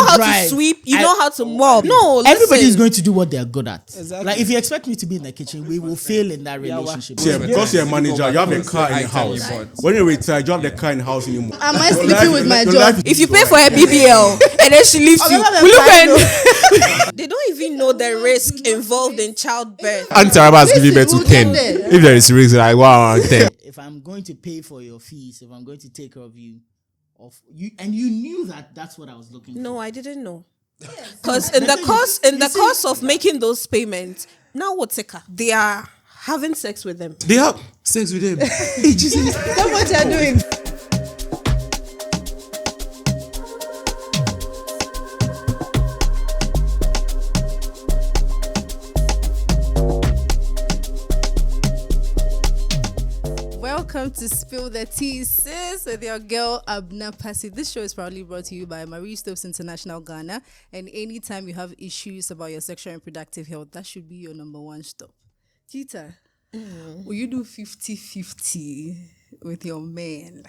how to sweep. You know how to mop. No, everybody is going to do what they are good at. Exactly. Like if you expect me to be in the kitchen, we will fail in that relationship. Yeah, because you're a manager, you have a car in the house. When you retire, you have the car in the house anymore. Am I sleeping with my job? If you pay for a BBL and then she leaves you, they don't even know the risk involved in childbirth. Auntie Araba has given birth to 10. If there is risk, like wow, 10. If I'm going to pay for your fees, if I'm going to take care of you, and you knew that that's what I was looking for. No, I didn't know. Because in the course of making those payments, now what's it? They are having sex with them. They have sex with them. Hey, Jesus. That's what you're doing. Welcome to Spill the Tea, sis, with your girl Abena Pacey. This show is proudly brought to you by Marie Stopes International Ghana. And anytime you have issues about your sexual and reproductive health, that should be your number one stop. Tita, will you do 50-50 with your man?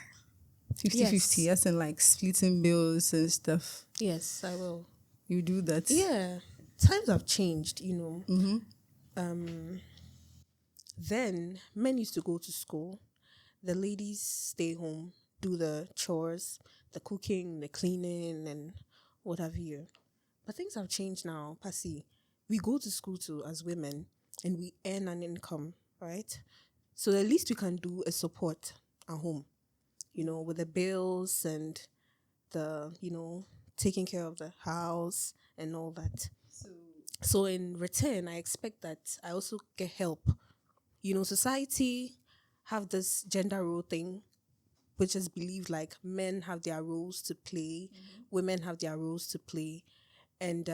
50-50, as in like splitting bills and stuff. Yes, I will. You do that? Yeah. Times have changed, you know. Mm-hmm. Then men used to go to school. The ladies stay home, do the chores, the cooking, the cleaning, and what have you. But things have changed now, Passy. We go to school too as women, and we earn an income, right? So the least we can do is support at home, you know, with the bills and the, you know, taking care of the house and all that. So in return, I expect that I also get help. You know, society have this gender role thing, which is believed like men have their roles to play, women have their roles to play. And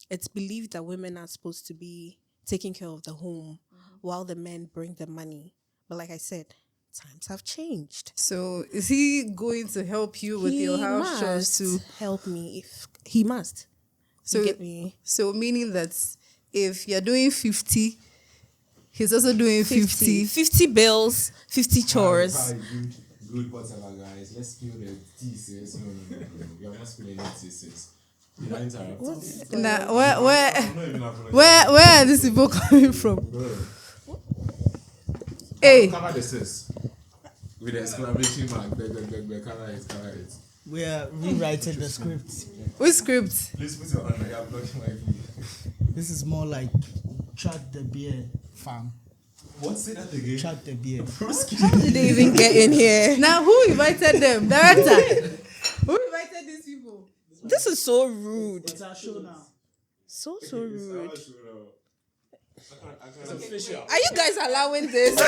it's believed that women are supposed to be taking care of the home while the men bring the money. But like I said, times have changed. So is he going to help you with your house chores to help me? If he must. So You get me? So meaning that if you're doing 50, he's also doing 50. 50 bills, 50 chores. Good whatever, guys. Let's spill the tea, sis. No. We are not spilling the tea, sis. You don't interrupt. Now, where are these people coming from? Hey. Cover the sis. With the exclamation mark. Cover it. We are rewriting the script. Which script? Please put your hand. I'm blocking my view. This is more like Chad the Beer Farm. What's it that again? Chad the Beer. How did they even get in here? Now, who invited them? Director. Who invited these people? This is so rude. It's our show now. So rude. It's official. Are you guys allowing this?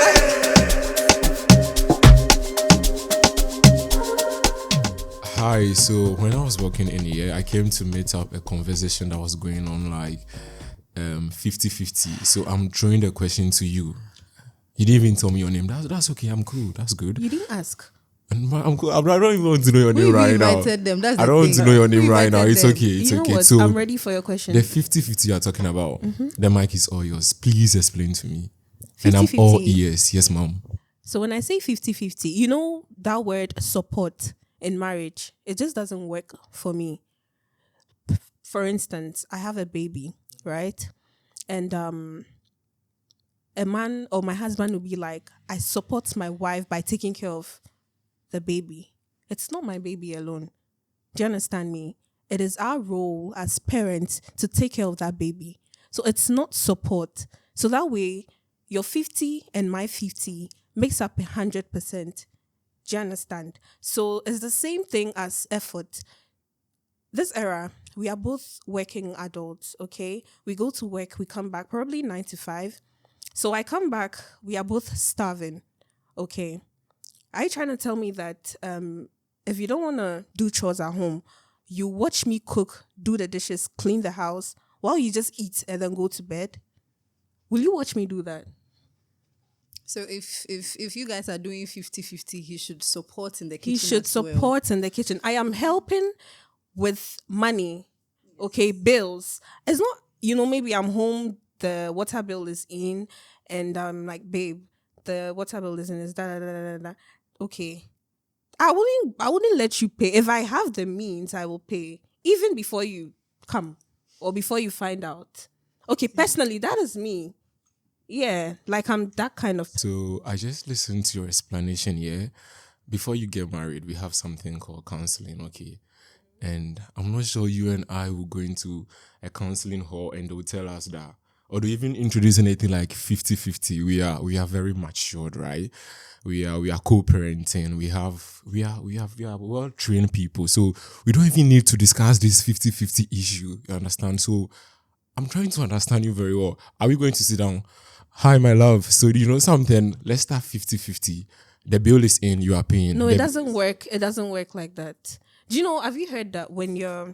Hi, so when I was working in here, I came to meet up a conversation that was going on like 50-50. So I'm throwing the question to you. You didn't even tell me your name. That's okay. I'm cool. That's good. You didn't ask. I'm cool. I don't even want to know your name right now. Them? That's I don't want to know your name right now. It's them? okay. It's You know okay. what? So I'm ready for your question. the 50-50 you are talking about, the mic is all yours. Please explain to me. And I'm 50-50. all ears. Yes, ma'am. So when I say 50-50, you know that word support in marriage, it just doesn't work for me. For instance, I have a baby, right? And a man or my husband will be like, I support my wife by taking care of the baby. It's not my baby alone. Do you understand me? It is our role as parents to take care of that baby. So it's not support. So that way, your 50 and my 50 makes up 100%. Do you understand? So it's the same thing as effort. This era, we are both working adults, okay? We go to work, we come back, probably 9 to 5. So I come back, we are both starving, okay? Are you trying to tell me that if you don't want to do chores at home, you watch me cook, do the dishes, clean the house, while you just eat and then go to bed? Will you watch me do that? So if you guys are doing 50-50, he should support in the kitchen. He should support in the kitchen. I am helping with money, okay, bills. It's not, you know, maybe I'm home, the water bill is in, and I'm like, babe, the water bill is in, is da. Okay. I wouldn't let you pay. If I have the means, I will pay. even before you come or before you find out. Okay, personally, that is me. Yeah, like I'm that kind of. So I just listened to your explanation here. Before you get married, we have something called counseling, okay? And I'm not sure you and I will go into a counseling hall and they'll tell us that, or they even introduce anything like 50-50. We are very matured, right? We are co-parenting. We are well trained people. So we don't even need to discuss this 50-50 issue. You understand? So I'm trying to understand you very well. Are we going to sit down? Hi, my love. So do you know something? Let's start 50-50. The bill is in, you are paying. No, it doesn't work. It doesn't work like that. Do you know, have you heard that when you're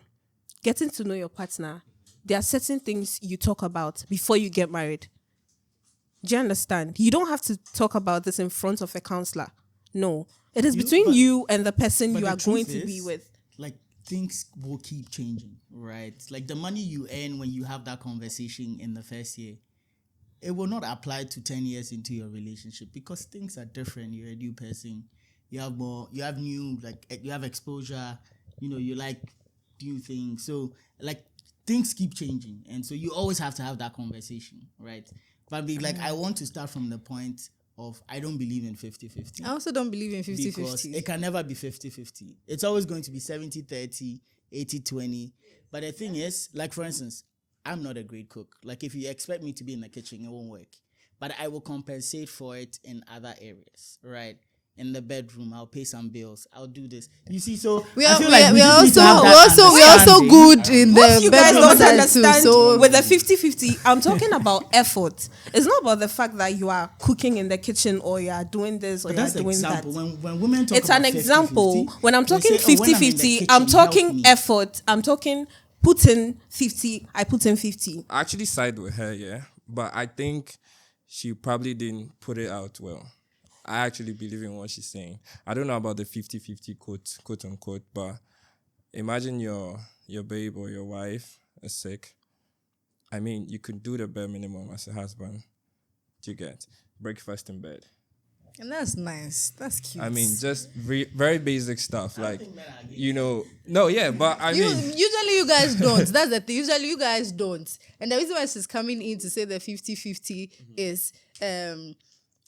getting to know your partner, there are certain things you talk about before you get married? Do you understand? You don't have to talk about this in front of a counselor. No. It is between you and the person you are going to be with. Like, things will keep changing, right? Like, the money you earn when you have that conversation in the first year, it will not apply to 10 years into your relationship because things are different. You're a new person. You have more, you have new, like, you have exposure, you like new things. So, like, things keep changing. And so you always have to have that conversation, right? But, I want to start from the point of I don't believe in 50-50. I also don't believe in 50-50. Because it can never be 50-50. It's always going to be 70-30, 80-20. But the thing is, like, for instance, I'm not a great cook. Like, if you expect me to be in the kitchen, it won't work. But I will compensate for it in other areas, right? In the bedroom, I'll pay some bills. I'll do this. You see, so we're also good in what the you guys bedroom don't understand too, so with the 50-50, I'm talking about effort. It's not about the fact that you are cooking in the kitchen or you are doing this or but you are that's the doing example. that. When women talk It's about an example. 50-50, When I'm talking they say, when I'm in the 50-50, kitchen, I'm help talking me. effort. I'm talking put in 50, I put in 50. I actually side with her, yeah. But I think she probably didn't put it out well. I actually believe in what she's saying. I don't know about the 50-50 quote unquote, but imagine your babe or your wife is sick. I mean, you could do the bare minimum as a husband. You get breakfast in bed. and that's nice. That's cute. I mean, just very basic stuff. Like, no, yeah, but I mean. Usually you guys don't. That's the thing. Usually you guys don't. And the reason why she's coming in to say the 50-50 is,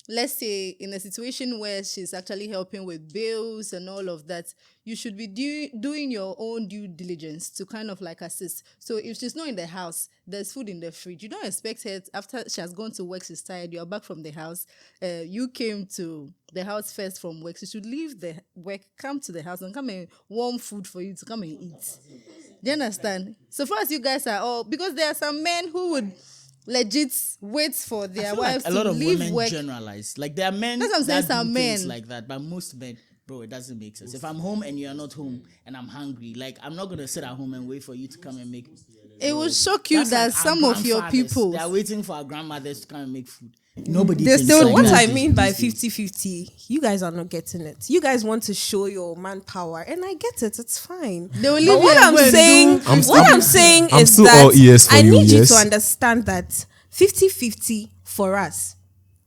let's say in a situation where she's actually helping with bills and all of that, you should be doing your own due diligence to kind of like assist. So if she's not in the house, there's food in the fridge. You don't expect her, after she has gone to work, she's tired, you're back from the house, you came to the house first from work. She should leave the work, come to the house and come and warm food for you to come and eat. Do you understand? So far as you guys are all, because there are some men who would legit wait for their wives a lot to of leave women work. generalize. Like, there are men That's what I'm saying, that some do things men. like that, but most men, bro, it doesn't make sense. If I'm home and you're not home and I'm hungry, like, I'm not gonna sit at home and wait for you to come and make. It will shock you That's that like our some of your grandfathers, people, they are waiting for our grandmothers to come and make food. Nobody. They thinks still- like What that I these mean by days. 50-50, you guys are not getting it. You guys want to show your manpower, and I get it. It's fine. they will leave But you what and I'm go and saying, do- I'm saying I'm is still that all ears for I you, need you yes? to understand that 50-50 for us,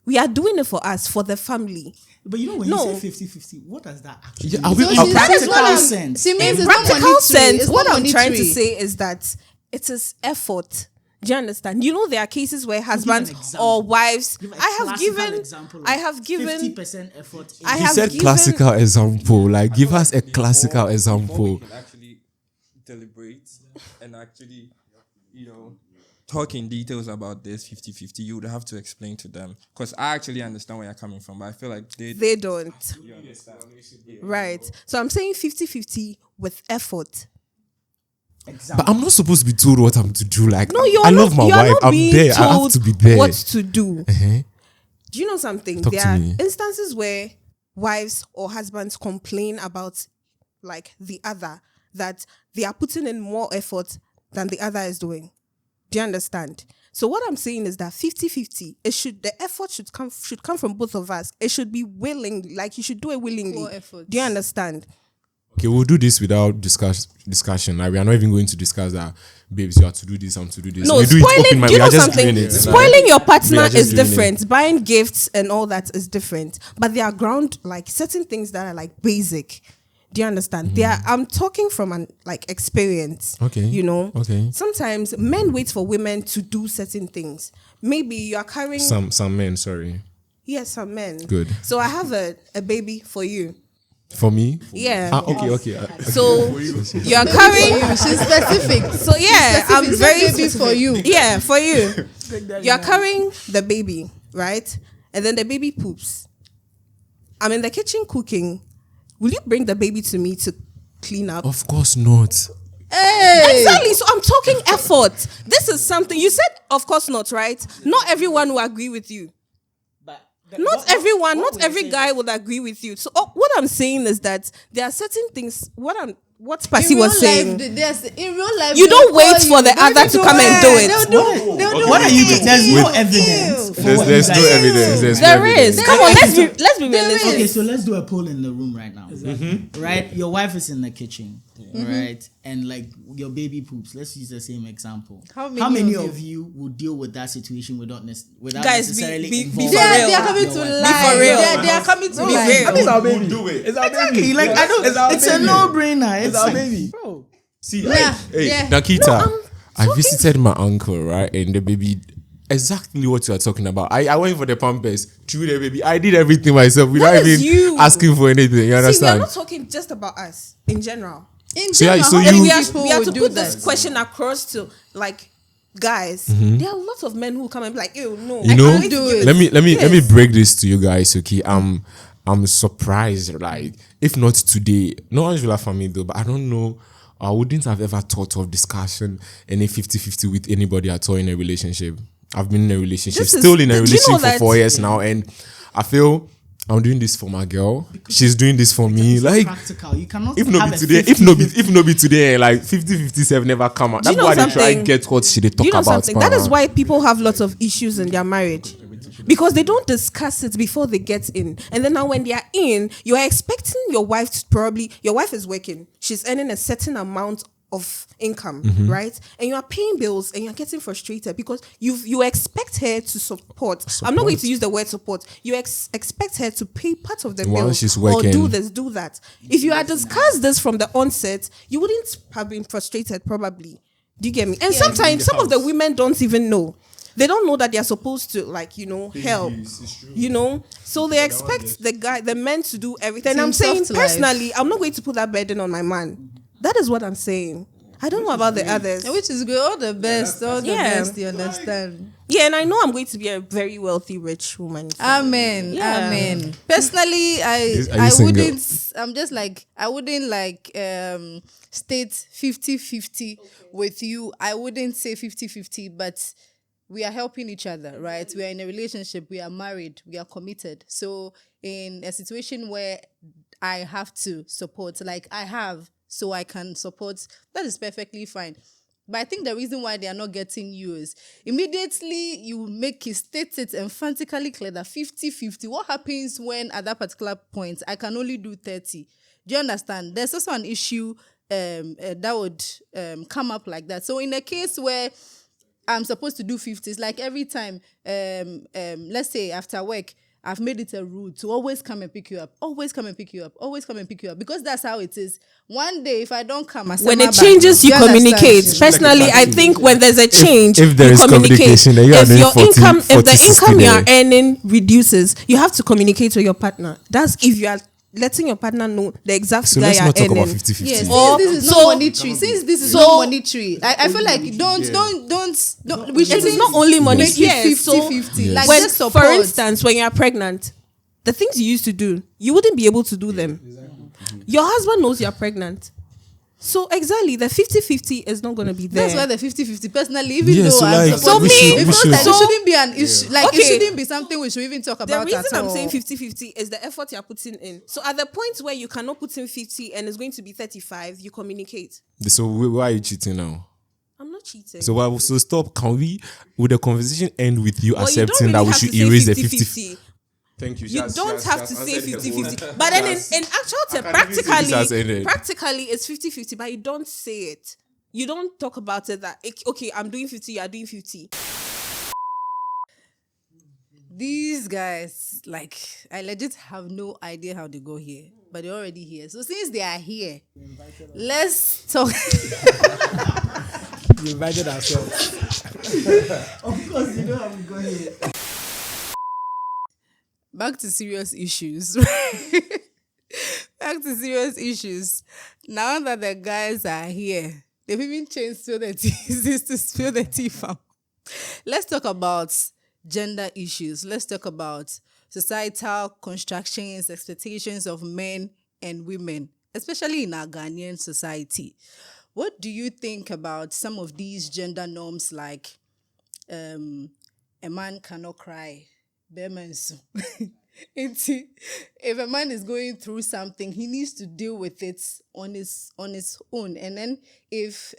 we are doing it for us, for the family. But you know, when No. you say 50-50, what does that actually Yeah, mean? are we- So are- she- that is practical what I'm- sense. She means In it's not practical monetary. sense, It's what not I'm trying to monetary. say is that it is effort. Do you understand? You know, there are cases where husbands example. or wives. Give a I have classical given. example of I have given. 50% effort. I He have said given. classical example. Like, give us a classical Before we example. can actually deliberate and actually, talk in details about this 50-50, you would have to explain to them. Because I actually understand where you're coming from, but I feel like They don't. you understand. Right. So I'm saying 50-50 with effort. But I'm not supposed to be told what I'm to do. Like, No, you're I not, love my you're wife. not I'm being there. I have told to be there. what to do. Uh-huh. Do you know something? Talk There to are me. instances where wives or husbands complain about like the other, that they are putting in more effort than the other is doing. Do you understand? So what I'm saying is that 50-50, the effort should come from both of us. It should be willing, like you should do it willingly. Equal effort. Do you understand? Okay, we'll do this without discussion. Like, we are not even going to discuss that, babes, you have to do this, I'm to do this. No, we do it spoiling. open mind. Do you We are know just something? doing it. Spoiling your We partner are just is doing different. Buying gifts and all that is different. But there are certain things that are like basic. Do you understand? I'm talking from an experience. Okay. You know. Okay. Sometimes men wait for women to do certain things. Maybe you are carrying Some men, sorry. Yes, some men. Good. So I have a baby for you. For me? Yeah. Okay. So you're carrying. She's specific. So yeah, I'm It's very a baby for you. Yeah, for you. You're carrying the baby, right? And then the baby poops. I'm in the kitchen cooking. Will you bring the baby to me to clean up? Of course not. Hey. Exactly. So I'm talking effort. This is something you said. Of course not, right? Not everyone will agree with you. Not every guy would agree with you. So what I'm saying is that there are certain things. What Pacey was saying. In real life, You don't wait for the other to come and do it. What are you? There's no evidence. There's no evidence. There is. Come on, let's be realistic. Okay, so let's do a poll in the room right now. Right, your wife is in the kitchen, right, and like your baby poops. Let's use the same example. How How many many of of you would deal with that situation without Guys, necessarily be involving for real. They are coming to your wife? lie. for real. They are coming to Be lie. real. It's our baby. Do it. It's our Exactly. baby. Like I don't. It's a no-brainer. It's our baby. See, Yeah. hey, Yeah. Nakita, I visited my uncle, right? And the baby, exactly what you are talking about. I went for the pampers, threw the baby. I did everything myself without That is even you. asking for anything. You See, we are understand? not talking just about us in general. In So, yeah, general, so how you- many We are people to do put that? this question across to guys. Mm-hmm. There are lots of men who come and be like, "Ew, no, You I know, can't do it." let me Yes. break this to you guys, okay? I'm surprised, like, if not today, no Angela for me though, but I don't know. I wouldn't have ever thought of discussion any 50-50 with anybody at all in a relationship. I've been in a relationship, This is- still in a do you know relationship for that- 4 years now, and I feel I'm doing this for my girl. She's doing this for me. It's Like, practical. You cannot. if not have be a today, if not be today, like 50-50 never come out. Do you That's know why they try something? and get what she they talk Do you know about. something? That is why people have lots of issues in their marriage. Because they don't discuss it before they get in. And then now when they are in, you are expecting your wife to your wife is working. She's earning a certain amount of income, right? And you are paying bills and you're getting frustrated because you expect her to support. I'm not going to use the word support. You expect her to pay part of the While bills she's or do working. this, do that. If you had discussed this from the onset, you wouldn't have been frustrated probably. Do you get me? And sometimes some of the women don't even know. They don't know that they are supposed to help. So they expect the men to do everything. And I'm saying soft life. personally, I'm not going to put that burden on my man. That is what I'm saying. I don't know about the others. Which is good. All the best. All the Yeah. best. You understand? Yeah, and I know I'm going to be a very wealthy, rich woman. Amen. Yeah. Amen. Personally, Are you I single? wouldn't. I'm just like I wouldn't state 50-50 with you. I wouldn't say 50-50, but we are helping each other, right? We are in a relationship. We are married. We are committed. So in a situation where I have to support, like I have, so I can support, that is perfectly fine. But I think the reason why they are not getting you is immediately you make it, state it emphatically clear that 50-50. What happens when at that particular point I can only do 30? Do you understand? There's also an issue that would come up like that. So in a case where I'm supposed to do 50, it's like every time, let's say after work, I've made it a rule to always come and pick you up, always come and pick you up, always come and pick you up, because that's how it is. One day, if I don't come, I say, When "My it bad." changes, you understand? communicate. Personally, I think when there's a change, if there you is communicate. communication, then you are If doing your 40, income, if 40, the 60 income you are there. earning reduces, you have to communicate with your partner. That's if you are letting your partner know the exact So guy let's you are not talk about earning. 50-50. Yes, Or- since this is so- not monetary, I feel like don't. We It shouldn't is not only money. make Yes, it so 50-50. Like when, just support. for instance, when you are pregnant, the things you used to do, you wouldn't be able to do them. Your husband knows you are pregnant. So exactly, the 50-50 is not going to be there. That's why the 50-50 personally, even Yeah, though so I'm like, supporting, we should- it we feels should- like So- it shouldn't be an issue. Like Okay. it shouldn't be something we should even talk The about. reason at I'm all. saying 50-50 is the effort you're putting in. So at the point where you cannot put in 50 and it's going to be 35, you communicate. So why are you cheating now? I'm not cheating. So stop. Can we, would the conversation end with you Well, you don't accepting really that we have should to say erase the 50-50. Thank you. You don't have to say 50-50. But then in actual terms, can even say this has ended. practically it's 50-50, but you don't say it. You don't talk about it that, okay, I'm doing 50, you are doing 50. These guys, like, I legit have no idea how they go here. but they're already here. So since they are here, let's talk. We invited ourselves. Of course, you know how we go here. Back to serious issues. Back to serious issues. Now that the guys are here, they've even changed Spill the Tea to Spill the Tea Farm. Let's talk about gender issues. Let's talk about societal constructions, expectations of men and women, especially in our Ghanaian society. What do you think about some of these gender norms, like a man cannot cry? If a man is going through something, he needs to deal with it on his own. And then if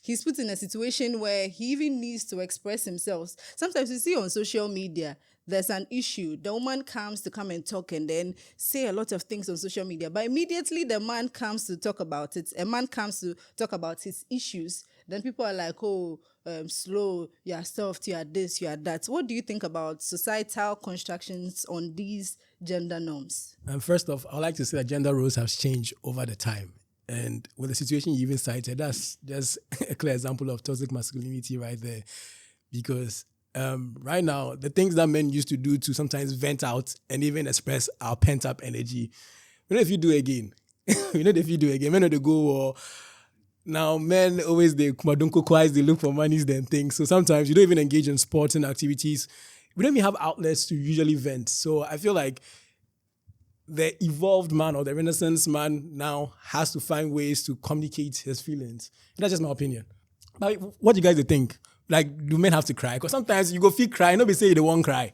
he's put in a situation where he even needs to express himself, sometimes you see on social media, there's an issue. The woman comes to come and talk and then say a lot of things on social media. But immediately the man comes to talk about it. A man comes to talk about his issues. Then people are like, oh, slow, you are soft, you are this, you are that. What do you think about societal constructions on these gender norms? First off, I'd like to say that gender roles have changed over the time. And with the situation you even cited, that's just a clear example of toxic masculinity right there. Because right now, the things that men used to do to sometimes vent out and even express our pent-up energy, you know, if you do again, men know they go or now men always they look for monies than things. So sometimes you don't even engage in sports and activities. We don't even have outlets to usually vent. So I feel like the evolved man or the Renaissance man now has to find ways to communicate his feelings. That's just my opinion. But what do you guys think? Like, do men have to cry? Because sometimes you go feel cry, nobody say they won't cry.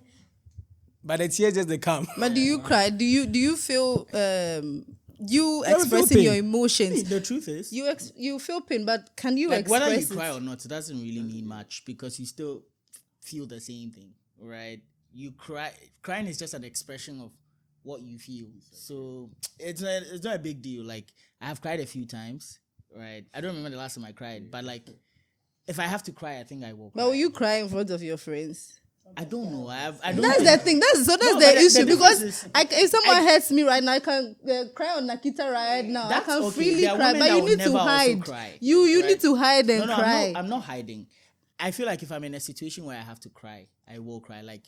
But the tears just they come. But do you cry? Do you feel you expressing your emotions? The truth is, you feel pain, but can you like express whether you it? cry or not, it doesn't really mean much because you still feel the same thing, right? You cry. Crying is just an expression of what you feel. So it's not a big deal. Like, I have cried a few times, right? I don't remember the last time I cried, but like, if I have to cry, I think I will cry. But will you cry in front of your friends? I don't know. I don't. That's the thing. That's the issue. Because if someone hurts me right now, I can cry on Nakita right now. I can freely cry, but you need to hide. You need to hide and cry. I'm not hiding. I feel like if I'm in a situation where I have to cry, I will cry. Like,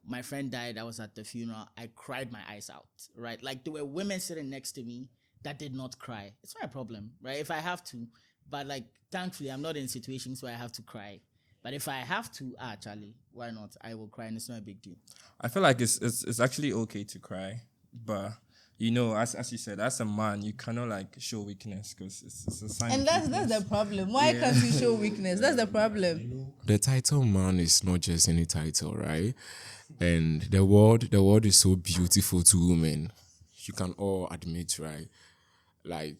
my friend died. I was at the funeral. I cried my eyes out. Right? Like, there were women sitting next to me that did not cry. It's not a problem, right? If I have to, but like, thankfully, I'm not in situations where I have to cry. But if I have to, Charlie, why not? I will cry, and it's not a big deal. I feel like it's actually okay to cry, but you know, as you said, as a man, you cannot like show weakness because it's a sign. And that's the problem. Why can't you show weakness? That's the problem. The title man is not just any title, right? And the word is so beautiful to women. You can all admit, right? Like,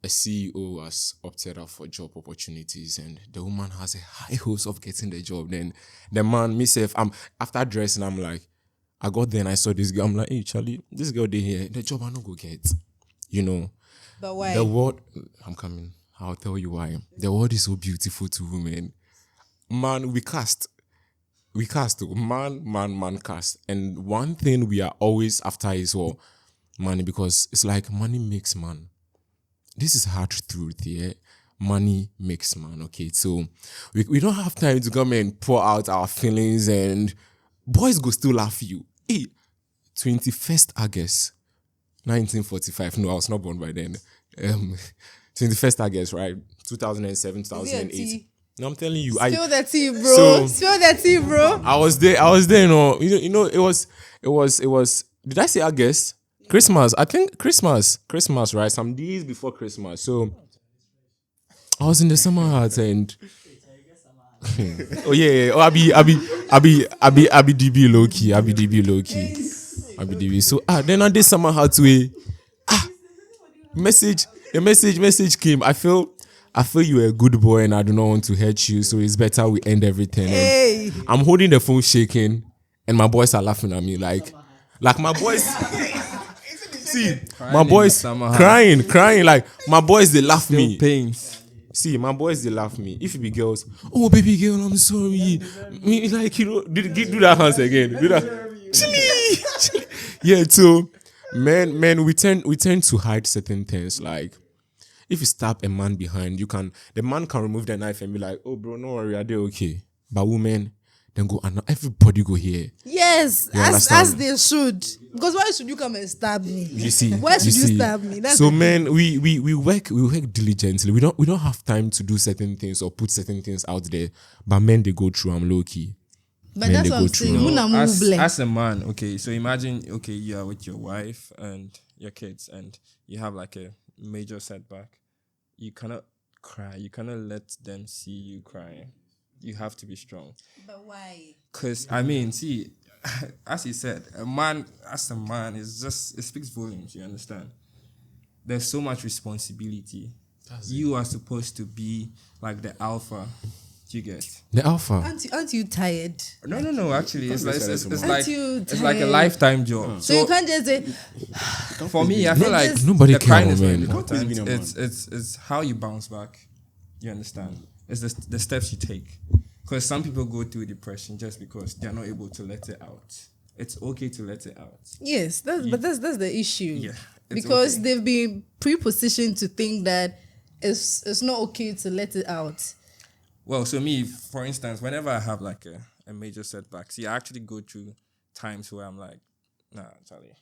a CEO has opted out for job opportunities and the woman has a high hopes of getting the job. Then the man, myself, after dressing, I'm like, I got there and I saw this girl. I'm like, hey, Charlie, this girl they here, the job I not go get. You know. But why? The word, I'm coming. I'll tell you why. The word is so beautiful to women. Man, we cast. Man cast. And one thing we are always after is money, because it's like money makes man. This is hard truth, yeah? Money makes man, okay? So we don't have time to come and pour out our feelings and boys go still laugh you. Hey, 21st August, 1945. No, I was not born by then. 21st August, right? 2007, 2008. No, I'm telling you. Spill the tea, bro. Spill the tea, bro. I was there, you know, it was, did I say August? Christmas, I think Christmas, right? Some days before Christmas. So I was in the summer house and oh yeah. Oh, I be DB low key. So then on this summer house way, the message came. I feel you're a good boy and I do not want to hurt you, so it's better we end everything. Hey. I'm holding the phone shaking and my boys are laughing at me like my boys. See, my boys crying. Like, my boys, they laugh me. Pains. See, my boys, they laugh me. If it be girls, oh, baby girl, I'm sorry. Me, like, you know, do that hands again. Do that. Yeah, so men, we tend to hide certain things. Like if you stab a man behind, the man can remove the knife and be like, "Oh, bro, no worry, are they okay?" But women, then go and everybody go here. Yes, You as understand? they should. Because why should you come and stab me? You see, Why should you see. stab me? That's So the men, we work diligently. We don't have time to do certain things or put certain things out there. But men, they go through. I'm low key. But Men, that's they what go I'm through. saying. No, Muna mu as, bleh. as a man, okay, so imagine, okay, you are with your wife and your kids and you have like a major setback. You cannot cry. You cannot let them see you crying. You have to be strong. But why? Because, I mean, see, as he said, a man, as a man, it speaks volumes, you understand? There's so much responsibility. You are supposed to be like the alpha. You get the alpha. Aren't you tired? no. Actually, it's Aren't like you it's like a tired? lifetime job. So you can't just say, For me, I feel like Nobody the can, crying is man. very You can't please important. be no man. It's how you bounce back. You understand? It's the steps you take. Because some people go through depression just because they're not able to let it out. It's okay to let it out. yes, but that's the issue. Yeah, it's Because okay. they've been pre-positioned to think that it's not okay to let it out. Well, so me, for instance, whenever I have like a major setback, see, I actually go through times where I'm like, nah, Charlie,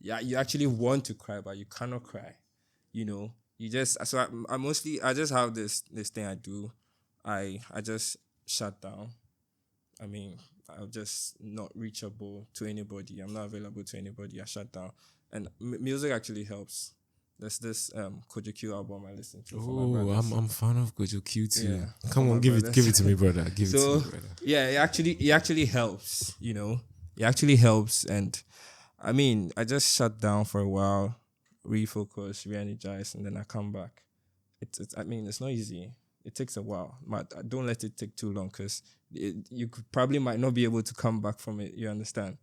yeah, you actually want to cry, but you cannot cry, you just, so I just have this thing I do. I just shut down. I mean, I'm just not reachable to anybody. I'm not available to anybody. I shut down. And music actually helps. There's this Kojo Q album I listen to. For my Oh, brothers. I'm a fan of Kojo Q too. Yeah, Come for on, my give brothers. it to me, brother. Give it to So me, brother. yeah, it actually helps, It actually helps, and I mean, I just shut down for a while, refocus, re-energize, and then I come back. It's it's not easy. It takes a while, but don't let it take too long because you probably might not be able to come back from it. You understand?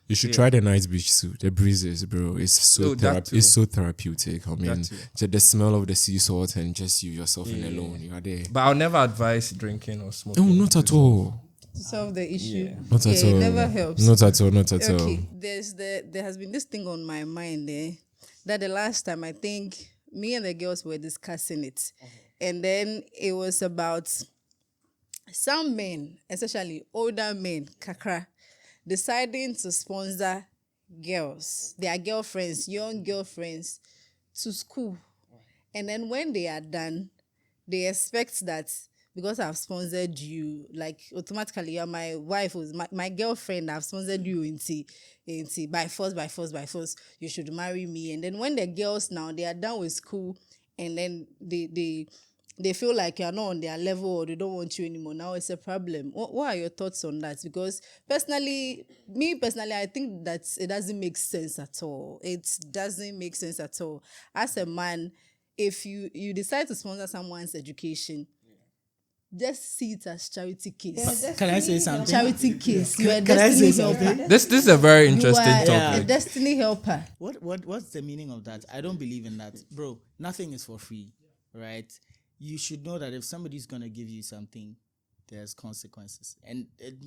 You should try the night beach too. The breezes, bro. It's so Oh, that too. it's so therapeutic. I mean, too. just the smell of the sea salt and just you yourself and alone. You are there. But I'll never advise drinking or smoking. Oh, not at all. To solve the issue. Yeah. Not at Yeah, all. it never helps. Not at all. Not at all. Okay, there has been this thing on my mind that the last time I think me and the girls were discussing it, and then it was about some men, especially older men, kakra, deciding to sponsor girls, their girlfriends, young girlfriends, to school, and then when they are done, they expect that because I've sponsored you, like automatically you're my wife, was my girlfriend, I've sponsored you into by force, you should marry me. And then when the girls now they are done with school and then they feel like you're not on their level or they don't want you anymore, now it's a problem. What are your thoughts on that? Because personally, I think that it doesn't make sense at all. It doesn't make sense at all. As a man, if you decide to sponsor someone's education, just see it as charity case. Can I say something? Charity case. You are a Can I say destiny something? helper. This is a very You interesting are topic. a destiny helper. What's the meaning of that? I don't believe in that. Bro, nothing is for free, right? You should know that if somebody's going to give you something, there's consequences. And it's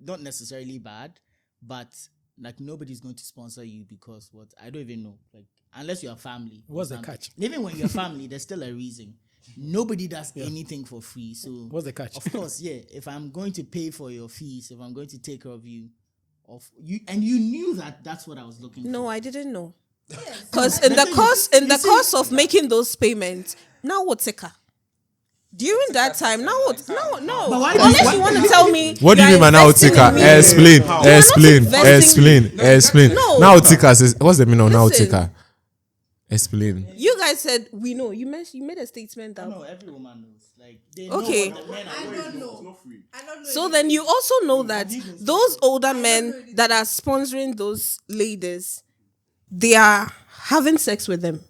not necessarily bad, but like nobody's going to sponsor you because what? I don't even know. Like unless you're family. What's the catch? Even when you're family, there's still a reason. Nobody does anything for free. So What's the catch? Of course, yeah. If I'm going to pay for your fees, if I'm going to take care of you, and you knew that that's what I was looking for. No, I didn't know. Because in the course of making those payments, now what's it? During that time, now what? No. But why Unless you want to tell me. What do you you're mean by now investing tika? in me. Explain. No. Now tika says, what's the meaning of now Listen. tika? Explain. You guys said we know. You made a statement that. No, every woman knows. Like they know Okay. what the men are. So then you also know that those older men that are sponsoring those ladies, they are having sex with them.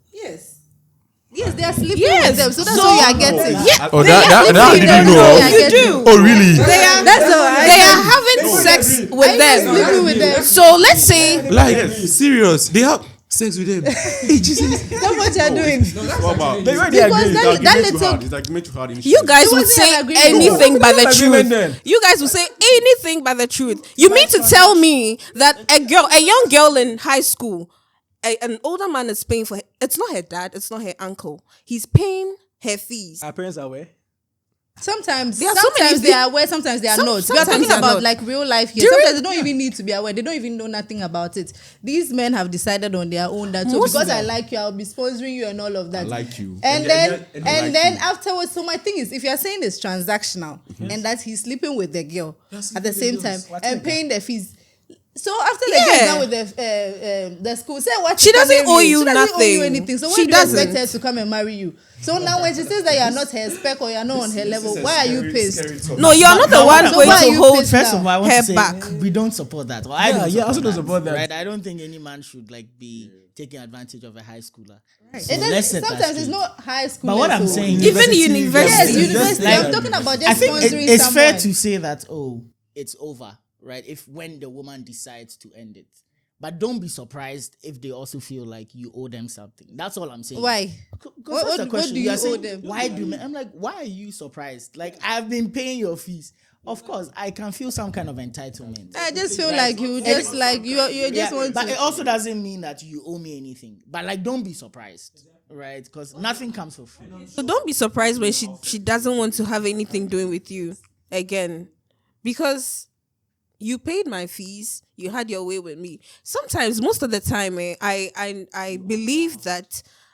Yes, they are sleeping Yes. with them, so that's So- what you are getting. Yeah. Oh, they that are I sleeping didn't with know. them. You do. Oh, really? They are. That's all right. They are having sex with them. Sleeping with them. So let's say Like serious? They have. Sex with him. Hey, Jesus. That's what you're doing. What about? They already Because agree. that That little- too hard. It's argument too hard. You guys It would wasn't say an agreement. anything No, but the agreement then. truth. You guys would say anything but the truth. You mean to tell me that a young girl in high school, an older man is paying for it's not her dad, it's not her uncle. He's paying her fees. Our parents are aware. Sometimes, There are so many sometimes they are aware, sometimes they are not. We are sometimes talking they are about not. like real life here. During- Sometimes they don't even need to be aware. They don't even know nothing about it. These men have decided on their own that so Most because of I them. like you, I'll be sponsoring you and all of that. I like you. And And then then- and and like then you. afterwards, so my thing is, if you're saying it's transactional and that he's sleeping with the girl at the same time and paying the fees. So after the girl is Yeah. done with the school, say what She doesn't owe you She doesn't owe you nothing. anything. So She when do you expect doesn't. her to come and marry you? So now when she says that you're not her spec or you're not on her level, why are you pissed? No, you're not the Now, one now, why are going to you hold pissed First of all, I want her to say back. we don't support that. Or I Yeah, don't yeah, I also support don't support that. Right? I don't think any man should like be taking advantage of a high schooler. So It doesn't- let's set that sometimes it's straight. not high school. But what I'm level. saying, Even Yes, university. university. Like, I'm talking about I just think sponsoring it's someone. fair to say that it's over, right? If when the woman decides to end it. But don't be surprised if they also feel like you owe them something. That's all I'm saying. Why? What What do you owe them? Why do men? I'm like, why are you surprised? Like, I've been paying your fees. Of course, I can feel some kind of entitlement. I just feel Right? like you just like you Yeah, just want but it to. also doesn't mean that you owe me anything. But like, don't be surprised, right? Because nothing comes for free. So don't be surprised when she doesn't want to have anything doing with you again, because you paid my fees, you had your way with me. Sometimes, most of the time,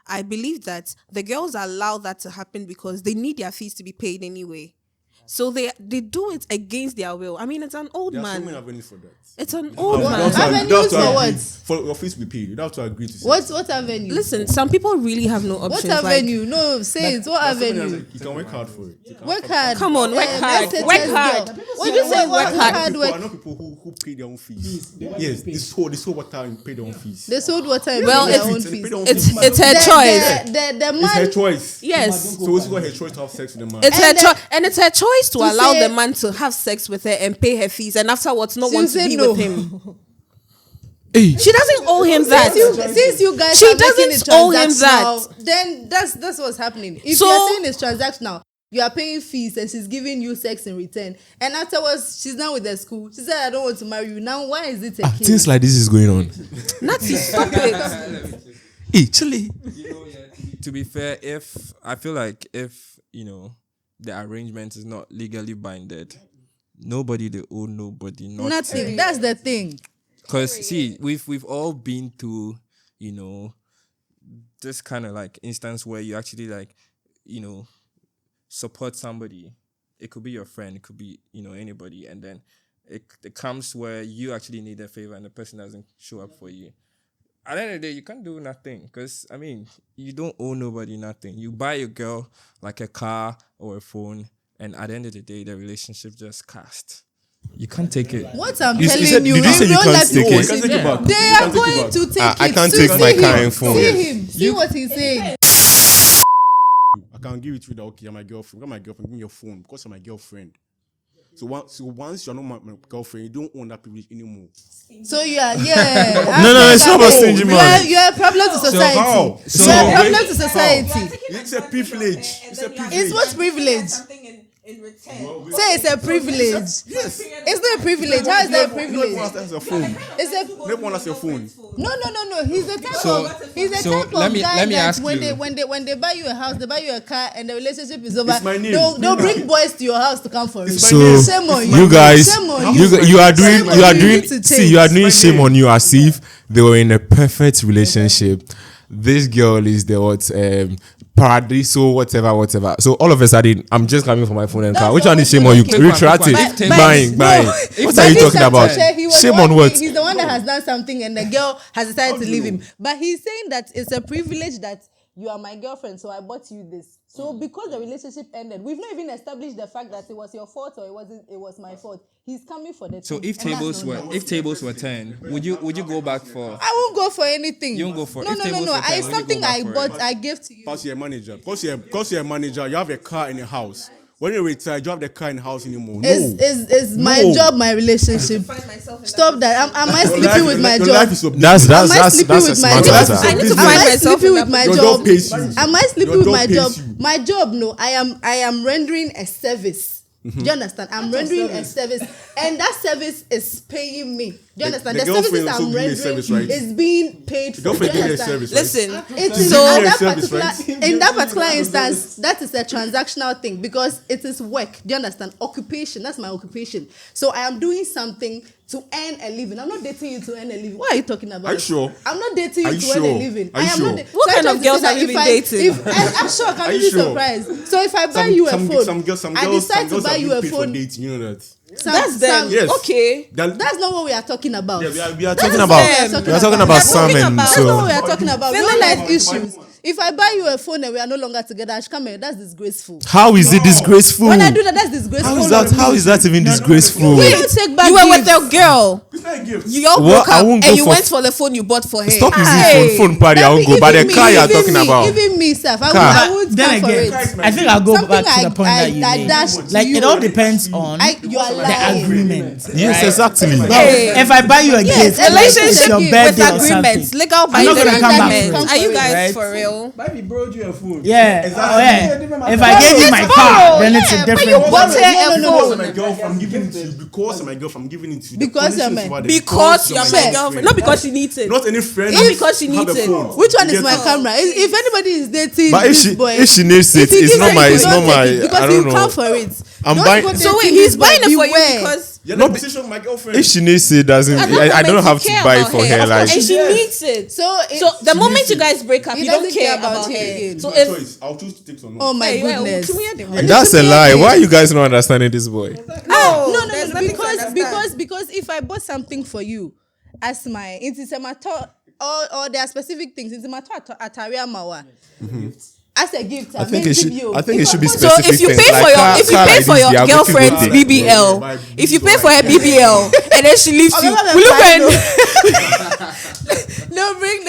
I believe that the girls allow that to happen because they need their fees to be paid anyway. So they do it against their will. I mean, it's an old There are so man. many avenues for that. It's an old You man. don't have to- Avenues you don't have to for agree. what? For your fees to be paid. You don't have to agree to say. What avenue? Listen, some people really have no What options. like- avenue? No, say it. What There are so many avenue? avenues. You can work hard for it. You can Work hard. Come on, work hard. let's say Work test hard. girl. Did What you do you say say? work Work hard? hard. I Work. know people who pay their own fees. Yes, this whole what time pay their own fees. They sold water and Well, paid their it's- own They fees. pay their own It's fees. it's her choice. The It's her man. choice. Yes. So it's got her choice to have sex with the man. It's her And then- choice, and it's her choice to to allow say- the man to have sex with her and pay her fees, and afterwards not She want to said be no. with him. Hey, She doesn't owe him that. Since you guys She are making doesn't it owe him transactional, then that's what's happening. If So- you're saying it's transactional, you are paying fees and she's giving you sex in return, and afterwards she's now with the school. She said, "I don't want to marry you." Now, why is it a case? things like this is going on. Natty, stop it. Hey, Chile. To be fair, if I feel like if the arrangement is not legally binded, nobody they owe nobody Nothing. That's the thing. Because see, we've all been through this kind of like instance where you actually like support somebody. It could be your friend, it could be anybody, and then it comes where you actually need a favor and the person doesn't show up for you. At the end of the day, you can't do nothing because, I mean, you don't owe nobody nothing. You buy your girl like a car or a phone, and at the end of the day, the relationship just cast. You can't take it. What I'm You telling said- you, did you say in you real can't life, take people it? see You can't take it back. They You are can't take it going back. to take I it. can't See take my him. car and phone. See him. See what he's saying. I can give it to you that okay, you're my girlfriend. Got my girlfriend, give me your phone because you're my girlfriend. So once you're not my girlfriend, you don't own that privilege anymore. So you are, No, it's not about stingy man. You're a problem to society. how? You're a problem to society. It's a privilege. It's a privilege. It's what privilege? In return. Say it's a privilege. Yes. It's not a privilege. How is that a No privilege? one has a phone. It's a No one has your phone. no. He's the type So- of he's the so type of let me guy that ask when you. they buy you a house, they buy you a car, and the relationship is over. It's my name. They'll bring boys to your house to come for it. So Shame on you guys, Shame on you are doing Shame on you are you. doing need to see you are change. doing shame on you as if they were in a perfect relationship. This girl is the paradiso, whatever. So all of a sudden, I'm just coming for my phone and car. That's Which one is shame on you? Quick one, Retroactive, quick one. buying. No, What but are you this talking time about? Sache, he was Shame the on one- what? He's the one that has done something, and the girl has decided to leave him. But he's saying that it's a privilege that you are my girlfriend, so I bought you this. So because the relationship ended, we've not even established the fact that it was your fault or it was my fault. He's coming for the So thing, if and that's tables not were turned, would you go back for? I won't go for anything. You won't go for- No. if tables were turned, It's would you something go back I for bought. it? I gave to you. Because you're a manager. Because you're a manager, you have a car in your house. when you retire, do you have the car in the house anymore? No. Is my job my relationship? Stop that. Am I sleeping with my Your job? life is Am I sleeping with my job? I need to find Am I myself sleeping in with that my Your job? job pays you. Am I sleeping Your with job my pays job? you. My job, no. I am rendering a service. Do you understand? I'm rendering a service, and that service is paying me. Do you understand? the The services girlfriend also I'm giving you a rendering service, right? is being paid for. Do you Girlfriend giving you a understand? service, right? Listen, It is So- in that Service, particular right? in that particular instance, that is a transactional thing because it is work. Do you understand? Occupation. That's my occupation. So I am doing something to earn a living. I'm not dating you to earn a living. What are you talking about? Are you sure? I'm not dating you Are you to earn a sure? living. Are you I am sure? not. What so kind I'm of trying to girls say have that you been dating? I'm sure. Are Can you you be sure? surprised? So if I buy you a phone, Some I girls, decide to buy you a paid for phone. dating. You know that. That's them. Yes. Okay. That's not what we are talking about. Yeah, we are Talking That's about them. we are talking about We're Sam talking and about- That's not what so. we are talking about. Feeling Real life like- issues. If I buy you a phone and we are no longer together, I should come here. That's disgraceful. How is it disgraceful? When I do that, that's disgraceful. How is that even disgraceful? You don't take back You were with gifts. your girl. It's not a gift. You all What? broke I up won't and go you for went for the phone you bought for her. Stop using Hey. phone party. I won't go. But the car you are talking about. Even me, self, I Car. would Then come for again, it. I think I'll go Something back to the point I that you dashed made. to Like you. it all depends on You are the lying. agreement. Yes, right? exactly. Bro, Hey. if I buy you a Yes, gift, like, Relationship it's your with birthday or agreements, something. legal by I'm not gonna come back agreements. for Are you it, guys right? for real? Maybe borrowed you a phone. Yeah. Exactly. Oh, yeah. If I Borrow. gave you It's my borrow, car, then it's yeah, a but different. you bought her a No, phone. My girlfriend, I'm giving it to you because my girlfriend, I'm giving it to you. The Because you're conditions my- over there. Because you're Because my Sure. girlfriend. Not because she needs it. Not any friend. Not because she have needs a it. phone. Which one You is get my it? camera? If anybody is dating But if this boy, she needs it, if he it's gives not it, my. you It's don't not take my. it because I you don't come know. for it. I'm Don't buying- go So dating he's this boy, buying it for you beware. because You're No, in the position of my girlfriend. If she needs it, doesn't. at that I don't moment have you to care buy it about for her. of Like course, and she needs it. So The moment you guys break up, He you don't doesn't care care about about her her. again. So my if choice, I'll choose to take some. oh my Hey, well, goodness. that's a lie. Why are you guys not understanding this boy? No, there's nothing to understand. because if I bought something for you as my or there are specific things. It's my ataria mawa. As a gift, I think it should. I think it should be so specific if you things. pay Like for your car- if you car pay like for this, your they are going to girlfriend's go take. BBL, if you pay for her BBL and then she leaves you, remember we look the and no bring.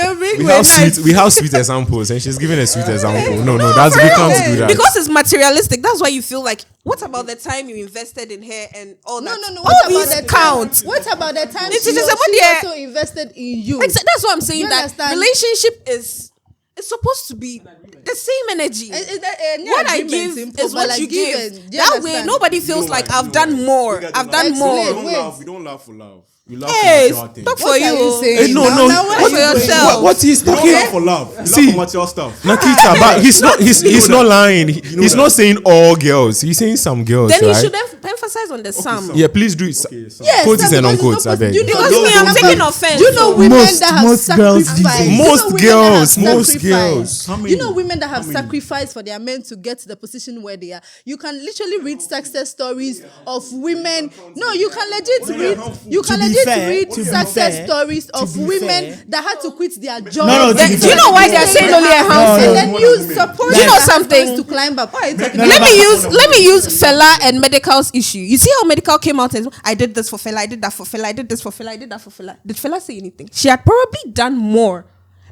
We have sweet examples, and she's giving a sweet example. No, that's we can't do that. because it's materialistic. That's why you feel like, what about the time you invested in her and all No. that? What All about these the count. time? What about the time It's she just about she the- also invested in you? That's what I'm saying. You That understand? relationship is it's supposed to be the same energy. Is that, What I agreement give simple, is but what like you give. do you That way, understand? nobody feels like I've done more. I've done Explain. more. We don't laugh for love. We laugh Hey, for material things. talk for What are you you. saying? Hey, no. Now Talk for yourself. What he's We don't talking. laugh for love. We See. laugh for material stuff. Nikita, but he's not. He's not lying. He's that. not saying all girls. He's saying some girls, Then he right? should emphasize on the sum. Yeah, please do it. Yes, Quotes and because unquotes, it's I not beg. possible. Because Do you me, know I'm women- taking offense. Do you know women Most- that have most girls these sacrificed? days. Do you know Most women girls, that have most sacrificed? girls. How Do many? you know women that have How many? sacrificed for their men to get to the position where they are? You can literally read success stories of women. No, you can legit read. You can To be legit fair, read to be success fair, stories of to be women fair. that had to quit their job. No, to be Do you know why they're saying only a handful? And then you support Do you know their something? husbands to climb up. What are you talking Let about? me use Fela and Medical's issue. You see how Medical came out and I did this for Fela, I did that for Fela, I did this for Fela, I did that for Fela. Did Fela say anything? She had probably done more.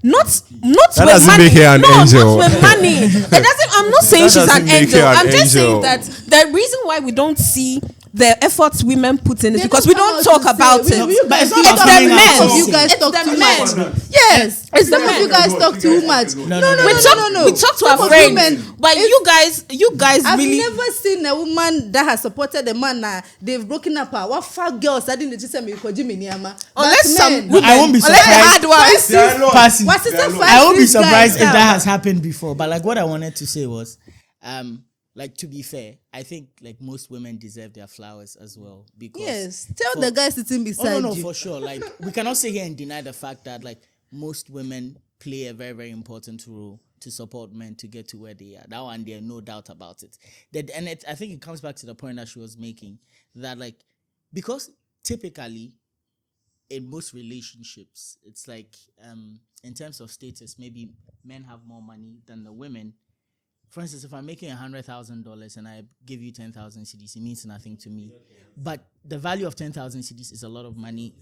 Not That with doesn't money. make her an angel. Not with money. It doesn't. I'm not saying That she's an doesn't make angel. her an I'm just angel. saying that the reason why we don't see the efforts women put in is They because we come don't out talk to say, about we- it. you But it's guys not talk about the too coming much. out men. to You say. guys It's talk the too men. much. Yes, It's the some of men. you guys talk too much. No. We talk to our Some of friends, women- but you guys I've really. never seen a woman that has supported a man. They've broken up. What fuck girls? I didn't just say me Unless some No, I won't be unless the hard surprised. ones. Passing. What's it? I won't be surprised if that has happened before. But like what I wanted to say was, like to be fair, I think like most women deserve their flowers as well. Because Yes, tell for- the guy sitting Oh beside no, you. for sure. Like we cannot sit here and deny the fact that like most women play a very, very important role to support men to get to where they are. That one, there's no doubt about it. I think it comes back to the point that she was making that like because typically in most relationships, it's like in terms of status, maybe men have more money than the women. For instance, if I'm making $100,000 and I give you 10,000 CDs, it means nothing to me. But the value of 10,000 CDs is a lot of money,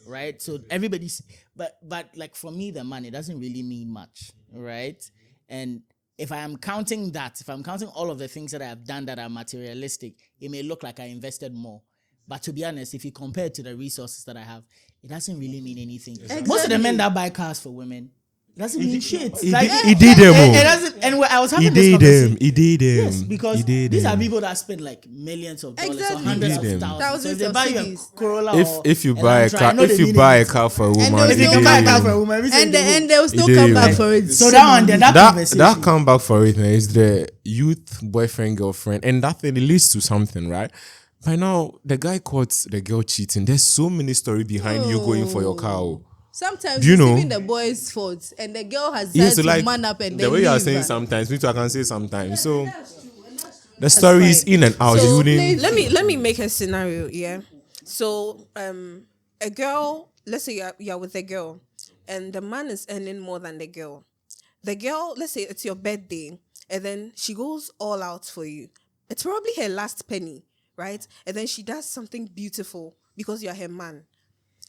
right? So everybody's, but like for me, the money doesn't really mean much, right? And if I am counting that, if I'm counting all of the things that I have done that are materialistic, it may look like I invested more. But to be honest, if you compare it to the resources that I have, it doesn't really mean anything. Most of the men that buy cars for women, it doesn't mean shit. He did them. It doesn't, and I was having this conversation. He did them. Yes, because these are people that spend like millions of dollars or hundreds of thousands. So if they buy you a Corolla, If you buy a car, if you buy a car for a woman, if you buy a car for a woman, and they'll still come back for it. So that one, then that conversation, that come back for it is the youth boyfriend girlfriend, and that thing leads to something, right? By now, the guy caught the girl cheating. There's so many stories behind you going for your car. Sometimes Do you it's know? even the boy's fault, and the girl has Yes, decided to like man up and the then way you are leave saying her. sometimes, me too, I can say sometimes. So the story is fine. in and out. So You wouldn't. let me make a scenario. Yeah. So a girl, let's say you're with a girl, and the man is earning more than the girl. The girl, let's say it's your birthday, and then she goes all out for you. It's probably her last penny, right? And then she does something beautiful because you're her man.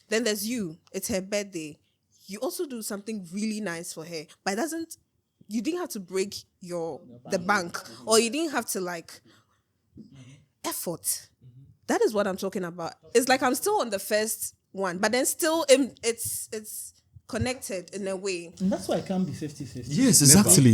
Then there's you. It's her birthday. You also do something really nice for her, but you didn't have to break the bank, or you didn't have to like effort. That is what I'm talking about. It's like I'm still on the first one, but then still it's connected in a way. and that's why it can't be 50-50. Yes, exactly.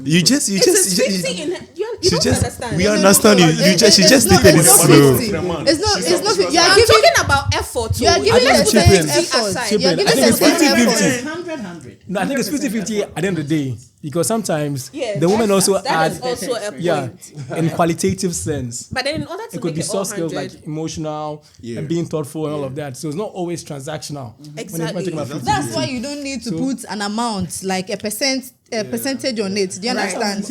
You just It's 50 in you don't understand. we understand you. She just stated it slow. It's not. You are I'm giving. talking about effort. You are too. giving Let's the put same 50 effort. aside. You are I giving think the it's same 50-50. effort. 100. No, I think it's 50-50 at the end of the day, because sometimes Yeah, the woman also that adds, is also a point. yeah, in qualitative sense. But then in order to It could make be soft skills 100, like emotional and being thoughtful and all of that. So it's not always transactional. Exactly. When you're talking about That's 50-50. why you don't need to put an amount like a percentage on it. Do you understand?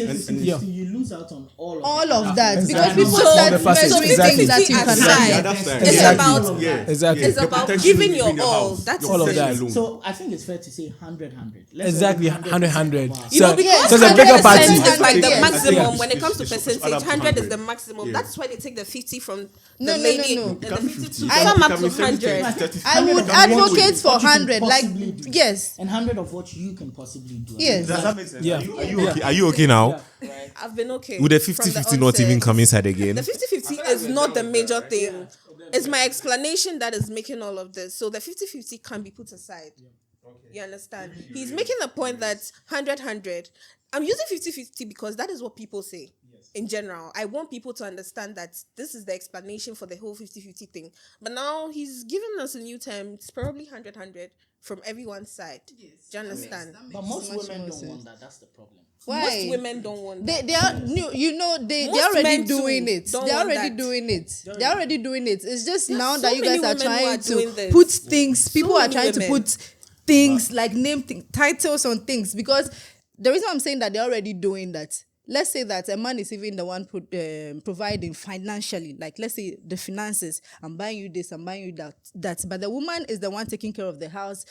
You lose out on all of that because Exactly. people So- start the facets, measuring exactly. things that you can aside, buy. it's Exactly. about Exactly. it's about giving your all. That's All of it. that. So I think it's fair to say 100-100. Exactly, 100. You know, because so it's a bigger 100% party. is like the Yes. maximum Yeah. when it comes to It's percentage. up to 100 is 100. the maximum. That's why they take the 50 from No, the no, lady. no, no. And the 50 to I- come up It to can be 70, 100. 30, I would 100. advocate for What you can 100. Like possibly do. yes, And 100 of what you can possibly do. yes. Does that make sense? Yeah. Are you okay now? I've been okay. Would the from 50-50 not even onset. come inside again? The 50-50 is not the major thing. It's my explanation that is making all of this. So the 50-50 can be put aside. You understand? He's making the point that 100-100. I'm using 50-50 because that is what people say. In general, I want people to understand that this is the explanation for the whole 50-50 thing. But now he's giving us a new term. It's probably 100-100 from everyone's side. Do you understand? But most women don't want that. That's the problem. Why? Most women don't want that. They are new. You know they're Most already men too doing it. don't They're want already that. doing it. They're already doing it. It's just There's now so that you many guys are women who are trying doing to this. put things. People are many trying to women. put things like name titles on things because the reason I'm saying that they're already doing that. Let's say that a man is even the one providing financially, like let's say the finances. I'm buying you this, I'm buying you that. But the woman is the one taking care of the house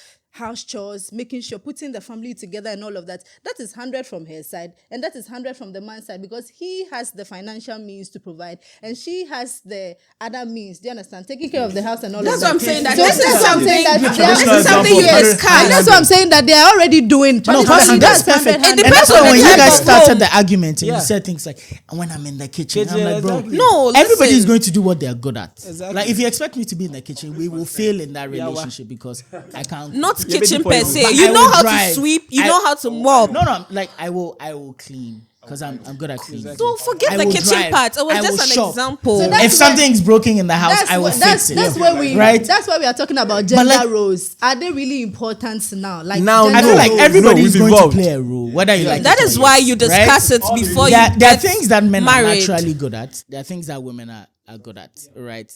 chores, making sure, putting the family together and all of that. That is 100 from her side, and that is 100 from the man's side because he has the financial means to provide, and she has the other means. Do you understand? Taking care of the house and all That's of what that. I'm saying. That So this is that's what I'm something. saying that This they are- is something you Yes, discuss. and that's what I'm saying that they are already doing. No, That's that's perfect. perfect. It And depends that's on why the when you type guys of started home. the argument and Yeah. you said things like, and when I'm in the kitchen, I'm like, bro, Exactly. No, everybody is listen. going to do what they are good at. Exactly. Like if you expect me to be in the kitchen, we will fail in that relationship because I can't. Not Yeah, kitchen maybe per for se. But You I know will how drive. to sweep. You I- know how to mop. No, like I will clean because I'm good at cleaning. Don't forget I the will kitchen drive. part. It was I will just an shop. example. So that's If something's broken in the house, I will fix it. That's where we right. That's why we are talking about gender like- roles. Are they really important now? Like Now, gender I feel like roles. everybody is we've going evolved. to play a role, whether you like. That it or is why not, you right? discuss it before There you are get things that men married. are naturally good at. There are things that women are good at, right?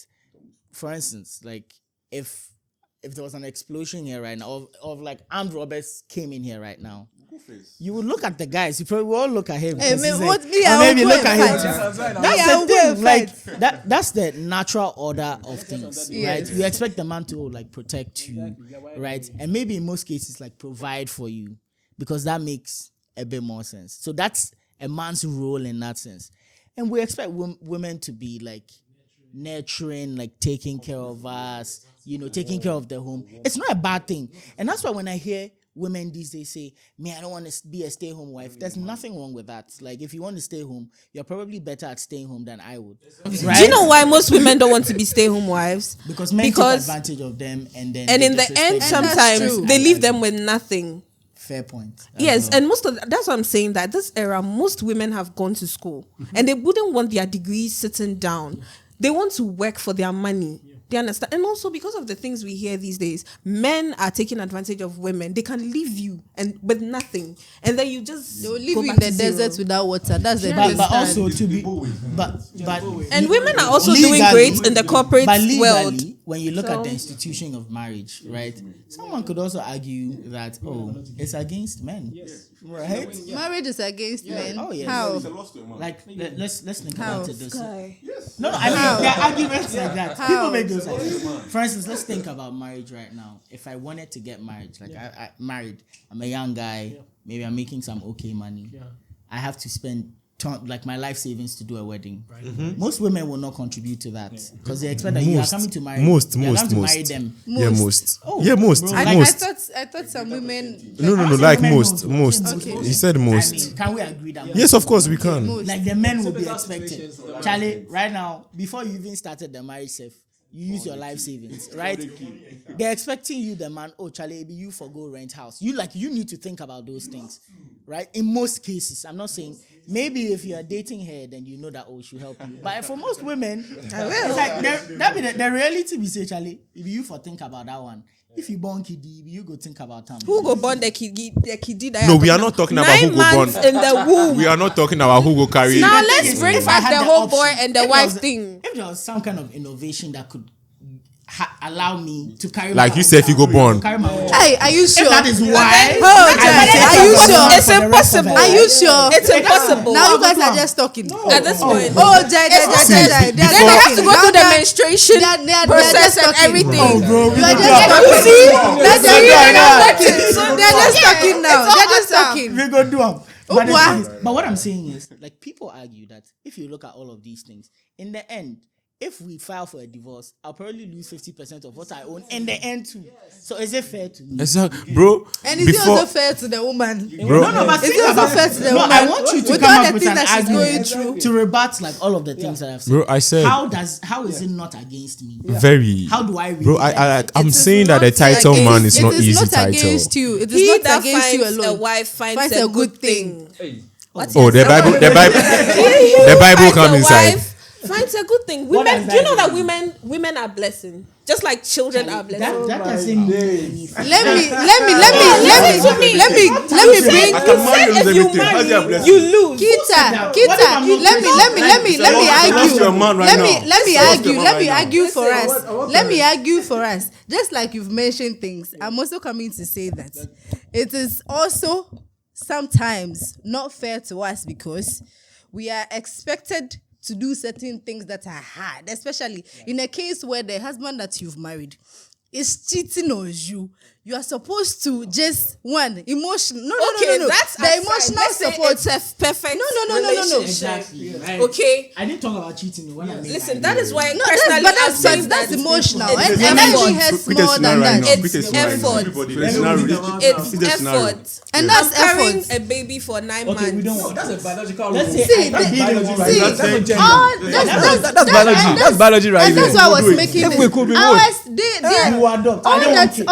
For instance, like if there was an explosion here right now of like armed robbers came in here right now, you would look at the guys. You probably will all look at him. Hey, because man, he's like- what me? or I maybe will go look and at him. fight. That's I the will go and thing. Like fight. that's the natural order of things, right? Yes. You expect the man to like protect you, right? And maybe in most cases like provide for you because that makes a bit more sense. So that's a man's role in that sense. And we expect women to be like nurturing, like taking care of us, taking care of the home. It's not a bad thing. And that's why when I hear women these days say, "Me, I don't want to be a stay-home wife." There's nothing wrong with that. Like, if you want to stay home, you're probably better at staying home than I would. Right? Do you know why most women don't want to be stay-home wives? Because men take advantage of them, and then in the end, sometimes true. they leave them with nothing. Fair point. Yes, and that's what I'm saying, that this era, most women have gone to school and they wouldn't want their degrees sitting down. They want to work for their money. They understand. And also, because of the things we hear these days, men are taking advantage of women. They can leave you and with nothing, and then you just They'll live go in back the to zero. desert without water. That's the But also to be, but And women are also doing great in the corporate but legally, world. when you look So- at the institution of marriage, right? Someone could also argue that it's against men, right? marriage is against men. Oh, yes. How? Like let's think How? about it this way. No, I mean there are arguments like that. People make those arguments. For instance, let's think about marriage right now. If I wanted to get married, like I married, I'm a young guy, maybe I'm making some okay money. I have to spend like my life savings to do a wedding. Most women will not contribute to that because they expect that you are coming to marry marry them. Yeah, most. Oh, Yeah, most. bro, I Most. thought some women. No, I'm like saying men most. will. Most. Okay. You said I most. mean, can we agree that? Yes, of course we can. Like the men will be expecting. Charlie, right now, before you even started the marriage safe, you use your life savings, right? They're expecting you, the man, Charlie, it be you for go rent house. You need to think about those things, right? In most cases, I'm not saying, maybe if you are dating her, then you know that, she'll help you. But for most women, it's like, that be the reality we say, Charlie, if you for think about that one. If you born kiddy, you go think about time. Who go born the kiddy? No, we are not talking about who 9 go born. months in the womb. We are not talking about who go carry. Now The thing let's is, bring if I back had the whole option, boy and the if there wife was- thing. If there was some kind of innovation that could allow me to carry Like my you own said, if you go child, born. carry my own child. Hey, are you sure? If that is why. Are you sure? It's impossible. Are you sure? It's impossible. Now you guys are just talking. At this point. Then Then they have to go through the menstruation process and everything. bro, You are just talking. They're just talking now. They're just talking. We go do them. But, the wow. thing is- but what I'm saying is, like, people argue that if you look at all of these things, in the end, if we file for a divorce, I'll probably lose 50% of what I own in the end too. So is it fair to me? Exactly, bro. And is it also fair to the woman? Bro, No, but Is think it also about fair it. to the No, woman? I want you to With come all up the with things an that she's going argument through. to rebut like all of the things that I've said. bro, I said How is it not against me? very. How do I read Bro, I'm saying that the title man is not easy It is not title. against you. It is He not that against you finds alone. a wife finds a good thing. Oh, the Bible come inside. Finds a good thing. What Women, does do you that know that women are blessing, just like children are blessing. That doesn't mean Let me bring I can marry you, If you everything. How's your marry, blessing? you lose. Kita, let me Lost argue. your man right Let now. me Lost your man let me right now. argue for us. Let me argue for us. Just like you've mentioned things, I'm also coming to say that it is also sometimes not fair to us because we are expected to do certain things that are hard, especially in a case where the husband that you've married is cheating on you. You are supposed to just emotion. No. That's the emotional support. It's a perfect No. relationship. exactly right. Okay. I didn't talk about cheating when I mean Listen, that is why No, personally I'm saying that's that emotional. it's And effort. energy has more than that. It's effort. It's effort. And that's carrying effort. a baby for 9 Okay, we months. don't want. That's a biological rule. Let's say See, that's biology, right? See, That's not gender. that's biology. That's biology right and that's there. why I was making If we could be You adopt. all I don't want that kids. he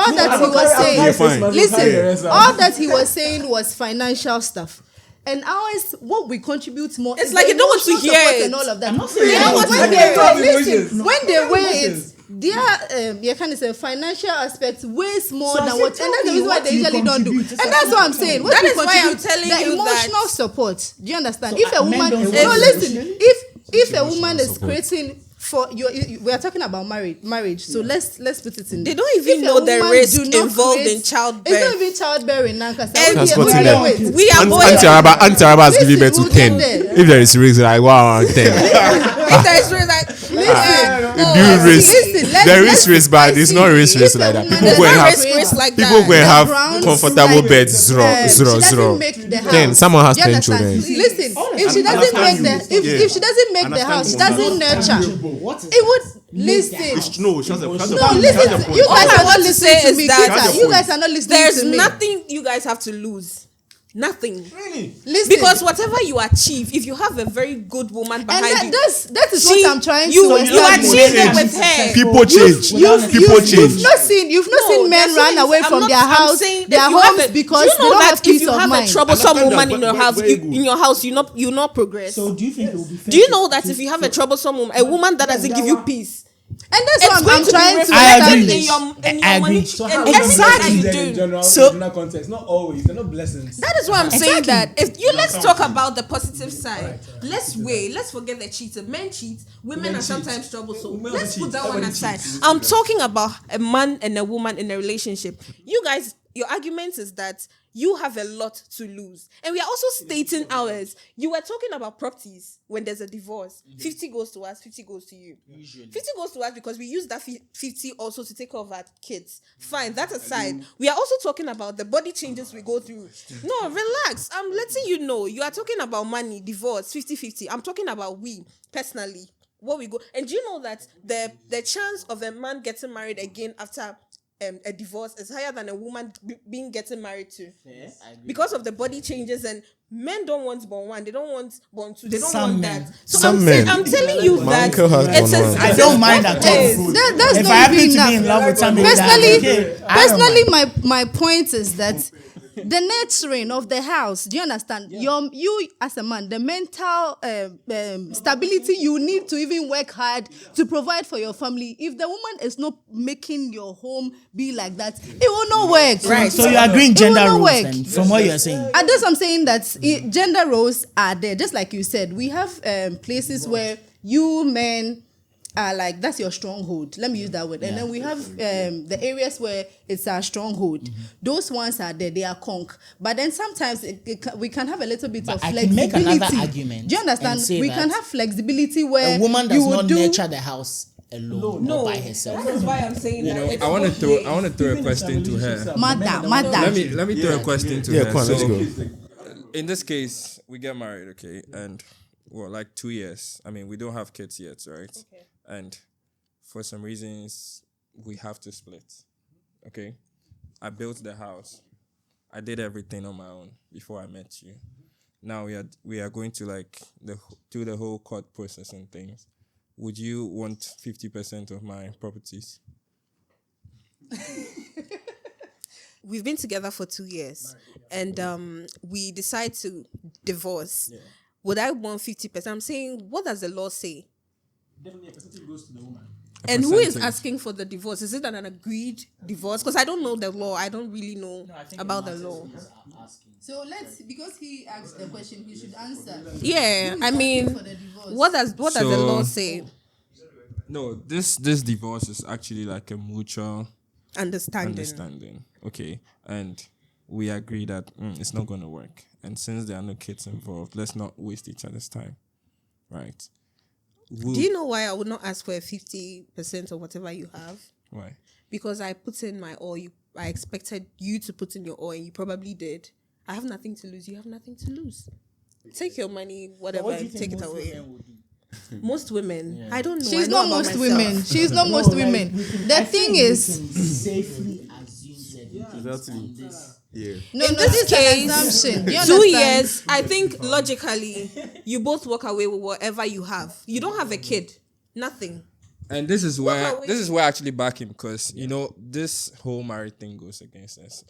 was saying. You're fine. Listen, all that he was saying was financial stuff. And ours, what we contribute more. It's is like the you don't want to emotional hear support it. and all of that. I'm not saying You I know don't what? want When to they hear it. listen, when they weigh it, their you can say financial aspects weighs more So I than said, what, and tell that's the me reason why what they you usually don't do. contribute. And that's what I'm saying. What That we is why I'm contribute, telling the you that- emotional support. Do you understand? So, If a men woman, don't no, want listen. emotional? If a woman is creating for we are talking about marriage. So let's put it in. They don't even If a know the woman risk do not involved create- in childbirth. It's not even childbearing now. And That's what in there. we are both. Auntie Araba has given birth to Listen, 10. we'll get there. If there is risk, like wow, 10. If there is risk, like Do risk. There is risk, but it's not risk like that. People go and have people go and have comfortable beds. Zero. Then someone has 10 children. Listen, if she doesn't make the if she doesn't make the house, she doesn't nurture. What is It would Listen. No, she has a No, point. listen. You guys are not listening to me. that- Peter, you guys are not listening There's to me. nothing you guys have to lose. Nothing. Really? Listen. Because whatever you achieve, if you have a very good woman and behind you, that is what I'm trying you to achieve establish. it with her. People change. People change. You've not seen men run away from their house, their homes because they don't have peace of mind. If you have a troublesome Understand woman that, in your but house, very good. in your house, you not progress. So do you think it will be fair? Do you know that if you have a troublesome woman, a woman that doesn't give you peace, And that's it's what going I'm to trying be to reflected establish. in your I money agree. So and how everything Exactly. that you in do. general, So- in that context, not always. They're not blessings. That is why I'm saying that. If you let's talk about the positive side. Let's wait. Let's forget the cheating. Men cheat. Women are sometimes troublesome. Women Let's cheat. put that one Everybody aside. cheats. I'm talking about a man and a woman in a relationship. You guys, your argument is that you have a lot to lose. And we are also stating ours. You were talking about properties when there's a divorce. 50 goes to us, 50 goes to you. 50 goes to us because we use that 50 also to take care of our kids. Fine, that aside. We are also talking about the body changes we go through. No, relax. I'm letting you know. You are talking about money, divorce, 50-50. I'm talking about we, personally, what we go. And do you know that the chance of a man getting married again after a divorce is higher than a woman getting married to, because of the body changes, and men don't want born one, they don't want born two, they don't Some want men. that. So Some I'm men. I'm telling you My that uncle has it's born one. I don't mind at all. That's If not I happen even to be in enough. love with somebody, Personally, my point is that the nurturing of the house. Do you understand? You as a man, the mental stability you need to even work hard to provide for your family. If the woman is not making your home be like that, it will not work. Right. So you are agreeing It gender will not roles work. then, from what you are saying. I guess I'm saying that gender roles are there, just like you said. We have places where you men are like, that's your stronghold. Let me use that word. And then we have the areas where it's our stronghold. Those ones are there, they are conk. But then sometimes we can have a little bit But of I can make flexibility. another argument Do you understand? and say We that can have flexibility where A woman you does would not do. nurture the house alone or by herself. That is why I'm saying that. It's I want to both throw ways. a question to her. Mother. Let me throw a question to her. Come on, let's So, go. in this case, we get married, okay, and like 2 years. I mean, we don't have kids yet, right? Okay. And for some reasons, we have to split. Okay, I built the house. I did everything on my own before I met you. Now we are going to do the whole court process and things. Would you want 50% of my properties? We've been together for 2 years, and we decide to divorce. Yeah. Would I want 50%? I'm saying, what does the law say? Definitely, a percentage goes to the woman. And who is asking for the divorce? Is it an agreed divorce? Because I don't know the law. I don't really know about the law. So because he asked the question, he should answer. Yeah, I mean, what does the law say? No, this divorce is actually like a mutual Understanding. Okay, and we agree that it's not going to work. And since there are no kids involved, let's not waste each other's time, right? Do you know why I would not ask for a 50% of whatever you have? Why? Because I put in my all. I expected you to put in your all, and you probably did. I have nothing to lose. You have nothing to lose. Take your money, whatever, and take it away. Most women, I don't know. She's I know not about most myself. women. She's not most women. The thing is, safely assume Exactly. Yeah. no, In this this is an case, assumption. Do you 2 understand? years, I think logically, you both walk away with whatever you have. You don't have a kid, nothing. And this is where away. I actually back him, because this whole marriage thing goes against us.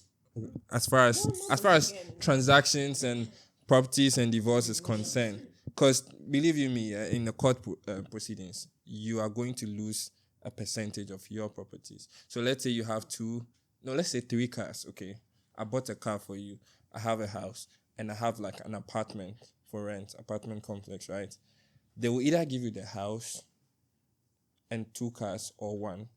As far as transactions and properties and divorce is concerned, because believe you me, in the court proceedings, you are going to lose a percentage of your properties. So let's say you have let's say 3 cars. Okay, I bought a car for you. I have a house and I have like an apartment for rent, apartment complex, right? They will either give you the house and 2 cars or 1,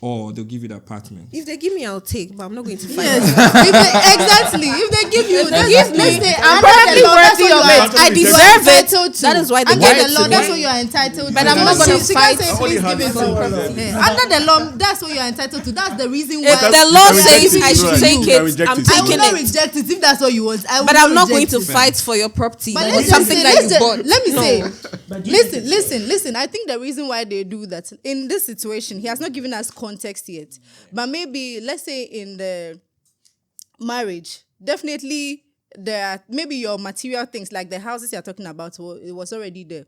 or they'll give you the apartment. If they give me, I'll take, but I'm not going to fight. Yes. Exactly. If they give you, They give me, let's say, I'm under probably the law, that's worthy what of you are it. I deserve entitled it. to. That is why they Under give the it law, to that's me. what you are entitled to. But I'm not gonna She fight. can't say, please give it to me. Under the law, that's what you are entitled to. That's the reason why. If the law You can says reject I it. should You take can it, reject I'm it. I will taking not it. reject it if that's what you want. But I'm not going to reject it. fight for your property. But Or let's something say, that you bought. let me No. say, Listen. I think the reason why they do that in this situation, he has not given us context yet. But maybe, let's say in the marriage, definitely there are maybe your material things like the houses you're talking about. It was already there,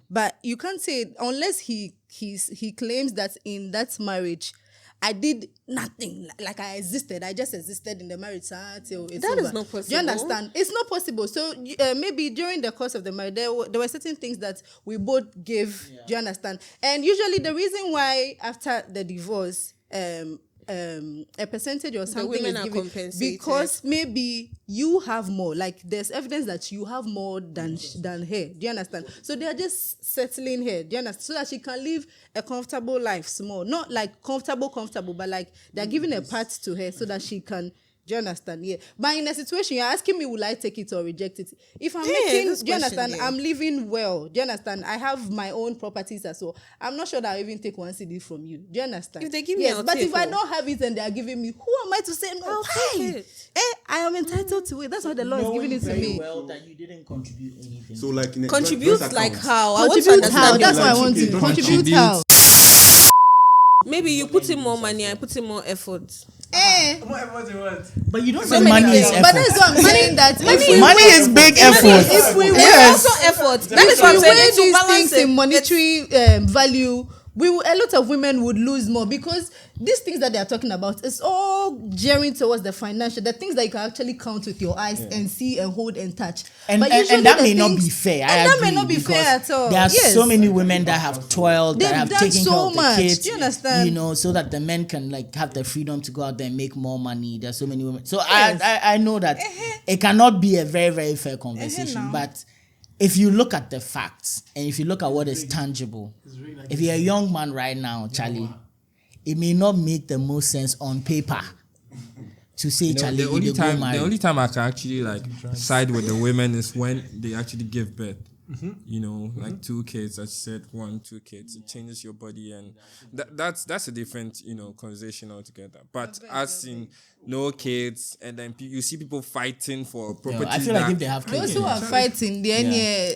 but you can't say it unless he claims that in that marriage, I did nothing. Like I existed. I just existed in the marriage till it's That over. is not possible. Do you understand? It's not possible. So maybe during the course of the marriage, there were certain things that we both gave. Yeah. Do you understand? And usually the reason why after the divorce, a percentage or something women is are given compensated. because maybe you have more. Like there's evidence that you have more than her. Do you understand? So they are just settling her. Do you understand? So that she can live a comfortable life, small, not like comfortable, but like they're giving a part to her so that she can. Do you understand? Yeah. But in a situation, you're asking me, will I take it or reject it? If I'm making, do you understand? I'm living well. Do you understand? I have my own properties as well. I'm not sure that I'll even take one CD from you. Do you understand? If they give me, I'll but take if I don't have it and they are giving me, who am I to say no? I'll take it. I am entitled to it. That's why the law is giving it to me. Well, that you didn't contribute anything. So like in a Contribute joint like account, how? I want to Contribute how? understand. That's what I want to. Don't Contribute how? Maybe you put in more money, I put in more effort. But you don't So say many money is things. effort. But that's what I'm saying. That Money is big effort. if we It's also effort. That is what I'm saying. weigh It's to these balance things it. in monetary value, a lot of women would lose more because these things that they are talking about is all gearing towards the financial, the things that you can actually count with your eyes and see and hold and touch. And usually that the may not things- be fair. And I that agree, may not be because fair at all. There are Yes. so many women that have toiled, They've that have done taken so care of much. the kids. Do you understand? You know, so that the men can like have the freedom to go out there and make more money. There's so many women. So Yes. I know that it cannot be a very, very fair conversation. now. But if you look at the facts and if you look at what is tangible, if you're a young man right now, Charlie, it may not make the most sense on paper to say, Charlie, the only you go time marry. the only time I can actually like side with the women is when they actually give birth. You know, like 2 kids. I said 2 kids. It changes your body, and that's a different conversation altogether. But as in no kids, and then you see people fighting for property. I feel like if they have kids, Those who are fighting, then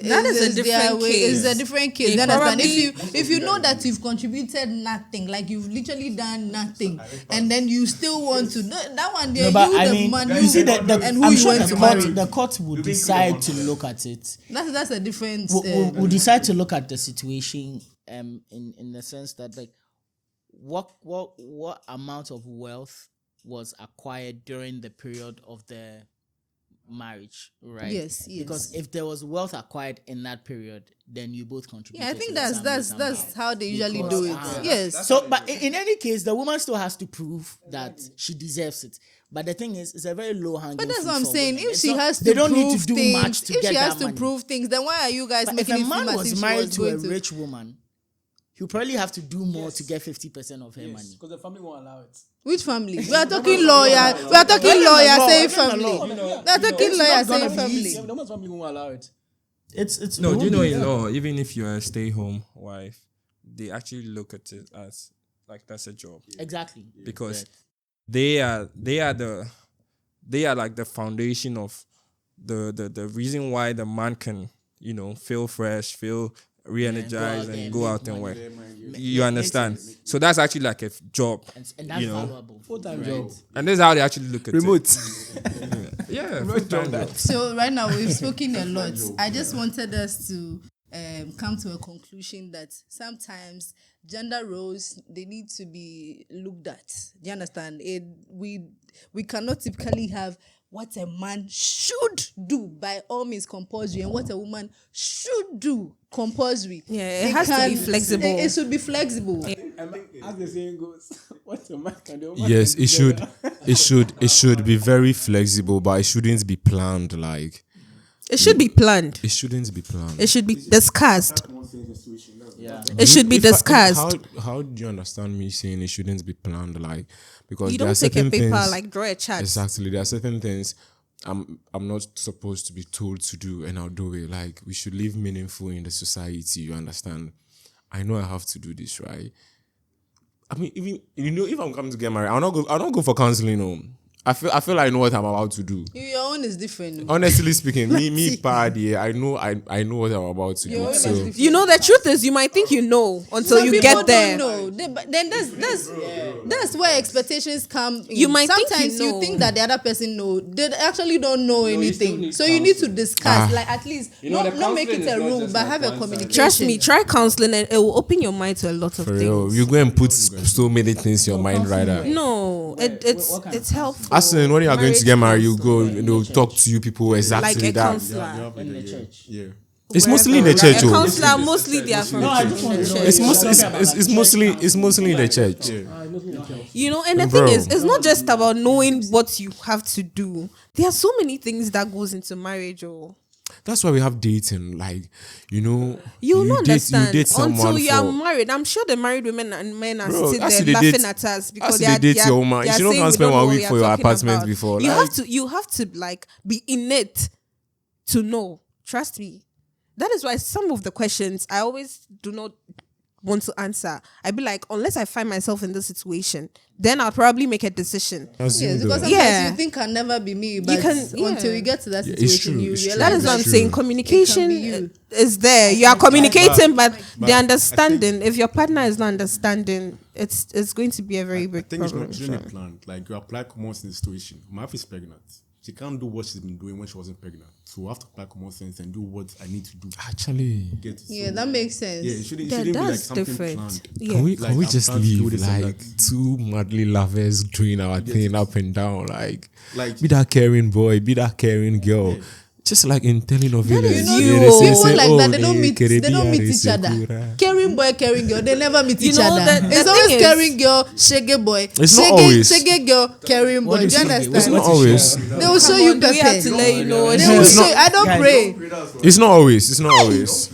That is a different case. It's a different case. They You understand? probably- If you know that you've contributed nothing, like you've literally done nothing, and then you still want to that one there, No, but you I the mean, man, you see that and who I'm you sure want to marry. the court will decide to look at it. That's a different. We'll decide to look at the situation in the sense that like what amount of wealth was acquired during the period of the marriage, right? Yes. Because if there was wealth acquired in that period, then you both contribute. Yeah, I think that's how they usually do it. Yes. So, but in any case, the woman still has to prove that she deserves it. But the thing is, it's a very low hanging. But that's fruit what I'm for saying. women. If she has to they don't prove need to do things, much to if get she has that to money. prove things, then why are you guys But if making a it man seem as was if she married was to a going to? rich woman, he'll probably have to do more to get 50% of her money. Because the family won't allow it. Which family? We are talking lawyer. We are talking lawyer saying family. law. We are talking lawyer saying family. The woman's family won't allow it. It's No, do you know rude. in law, even if you're a stay-home wife, they actually look at it as like that's a job Exactly. because they are like the foundation of the reason why the man can feel fresh, feel re-energized, and go out and work. You understand? So that's actually like a job, And that's valuable. Full-time job. and this is how they actually look at remote. it. Yeah, full-time job. So right now we've spoken a lot. I just wanted us to come to a conclusion that sometimes gender roles, they need to be looked at. Do you understand? We cannot typically have what a man should do by all means compulsory and what a woman should do compulsory. Yeah, it has to be flexible. It should be flexible. As the saying goes, what a man can do. Yes, it should. It should be very flexible, but it shouldn't be planned. Like It should be planned. it shouldn't be planned. It should be discussed. Yeah. It should be discussed. How do you understand me saying it shouldn't be planned? Like, because You there are don't take a certain paper, things, like draw a chart. exactly. There are certain things I'm not supposed to be told to do, and I'll do it. Like, we should live meaningful in the society. You understand? I know I have to do this, right? I mean, even if I'm coming to get married, I'll not go for counseling. No, I feel I know what I'm about to do. Your own is different. Honestly speaking, me bad, yeah, I know what I'm about to Your own do. is So different. You know, the truth is, you might think you know until Some you people get there. don't know. But then that's where expectations come in. You might think sometimes you know. think that the other person know. They actually don't know anything. So you need to discuss, like at least not make it a rule, but have a communication. Trust me, try counseling and it will open your mind to a lot of for real, things. you go and put so many things in your mind right now. No, it's helpful. As in, when you are going to get married, you go, counseling. they'll talk to you people exactly Like a that. counselor. In the church. Yeah. It's mostly in the church. A Oh. counselor, mostly they are from No, I just want to know. It's mostly in the church. You know, and the Bro. thing is, it's not just about knowing what you have to do. There are so many things that goes into marriage. Oh, That's why we have dating. Like, you know, you will not understand date someone until you are for- married. I'm sure the married women and men are Bro, sitting as there they laughing date- at us as because they they are date they are- your woman. they are She don't saying come we spend don't 1 know what week we for are your talking apartment about. before. You Like- have to like be innate to know. Trust me. That is why some of the questions I always do not want to answer. I'd be like, unless I find myself in this situation, then I'll probably make a decision. Yes, because sometimes Yeah. you think can never be me, but yeah. until you get to that Yeah, it's situation, true, you it's realize true. That is what I'm True. saying. It Communication can be you. is there. You are communicating, but but the I understanding. If your partner is not understanding, it's going to be a very I big think it's problem. not really planned. Like you apply common sense situation. My wife is pregnant. She can't do what she's been doing when she wasn't pregnant. So I have to apply common sense and do what I need to do. Actually, Get it? Yeah, So, that makes sense. yeah, it shouldn't Yeah, be like that's something different. planned. Yeah. can we Like, just I'm trying to do leave this and like that. two madly lovers doing our thing up and down? Like Like- be that caring boy, be that caring girl. Just like in telenovelas. You know, Yeah, they people say, like "Oh, that they don't meet Keredia each other. Resekura." Caring boy, caring girl, they never meet You each know, other. the It's thing always is- caring girl, shege boy. It's not Shege- always. Shege girl, caring boy. Do you It's understand? not always. They will show Come you on, do we have Pepe. to let you know? They will It's show not- you. I don't Guys, pray. It's not always. It's not always.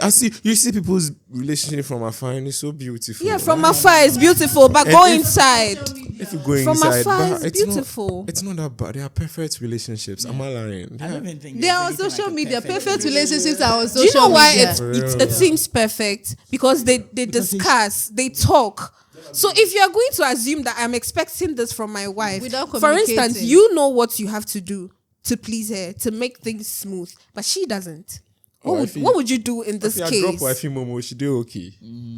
I see. You see people's relationship from afar, and it's so beautiful. Yeah, from afar it's beautiful, but And go if- inside. If you go from inside, afar, but it's beautiful. It's not that bad. They are perfect relationships. Am I lying? I don't even think They are on there's anything social like a media. perfect Perfect relationships are on Do you social know why media. it seems perfect? Because they discuss, they talk. So if you are going to assume that I'm expecting this from my wife, Without for instance, communicating. you know what you have to do to please her, to make things smooth, but she doesn't. What would you do in this If I case? drop wifey Momo, she do okay.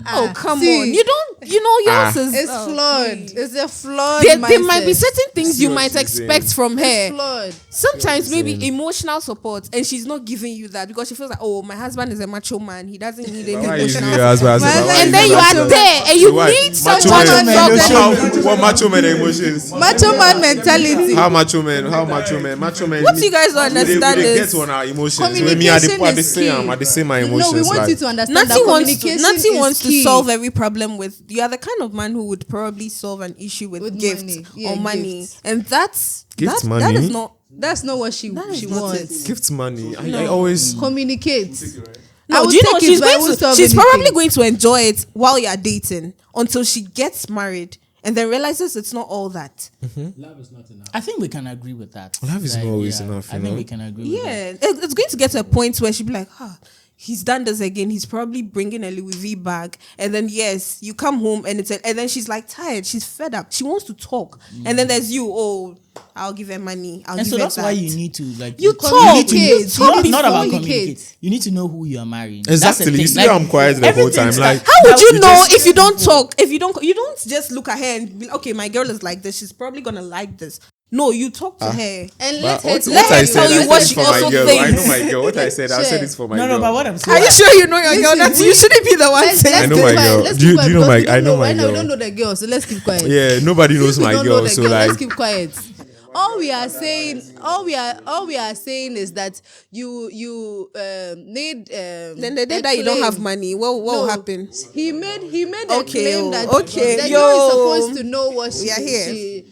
Oh, come see. on. You don't, yours is... It's oh, flawed. please. It's a flawed There might be mindset. certain things See you what might she's expect saying. from her. It's flawed. Sometimes maybe emotional support, and she's not giving you that because she feels like, oh, my husband is a macho man. He doesn't need any Why you see emotional your support. husband? Why And you then see you your are husband? there, and you Why? need Macho someone man. to solve that. What macho man emotions? Macho man mentality. How macho man? Macho man. What you guys don't understand they is get on our emotions. When me Communication at the is same, key. at the same my emotions. No, we want like, you to understand that Nothing communication wants is to key. solve every problem with. You are the kind of man who would probably solve an issue with gifts money. Yeah, or money, gifts. and that's Gift that money? is not. That's not what she That is she not wants. it. gift money. I always. Communicate. I No, will do you know take it, she's but I going won't to? solve She's anything. probably going to enjoy it while you are dating until she gets married and then realizes it's not all that. I think we can agree with that. Love is not always enough, I you think know? we can agree with that. Yeah, it's going to get to a point where she'll be like, he's done this again. He's probably bringing a Louis V bag. And then, yes, you come home and and then she's like tired. She's fed up. She wants to talk. And then there's you, I'll give her money. I'll And give so her that's that. why you need to like You need talk. to You talk not before about you communicate. You need to know who you are marrying. That's the Exactly. thing. You see, I'm quiet the whole time. everything's Like, How would you You know just- if you don't talk? If you don't just look at her and be like, okay, my girl is like this. She's probably gonna like this. No, you talk to her. And but let her what tell let I her said, tell you I what said she it for also my girl. thinks. I know my girl. What I said, I said it's for my no, girl. but what I'm saying. Are you sure you know your girl? Nancy? You shouldn't be the one saying. I know keep my quiet. girl. Let's Do you keep quiet know my- because we I know don't my right now we girl. don't know the girl, so let's keep quiet. Yeah, nobody knows Since we my don't know girl. the So girl, like, let's keep quiet. All we are saying is that you need. Then the day that you don't have money, what will happen? He made a Okay, claim that okay, the yo. girl is supposed to know what We are here.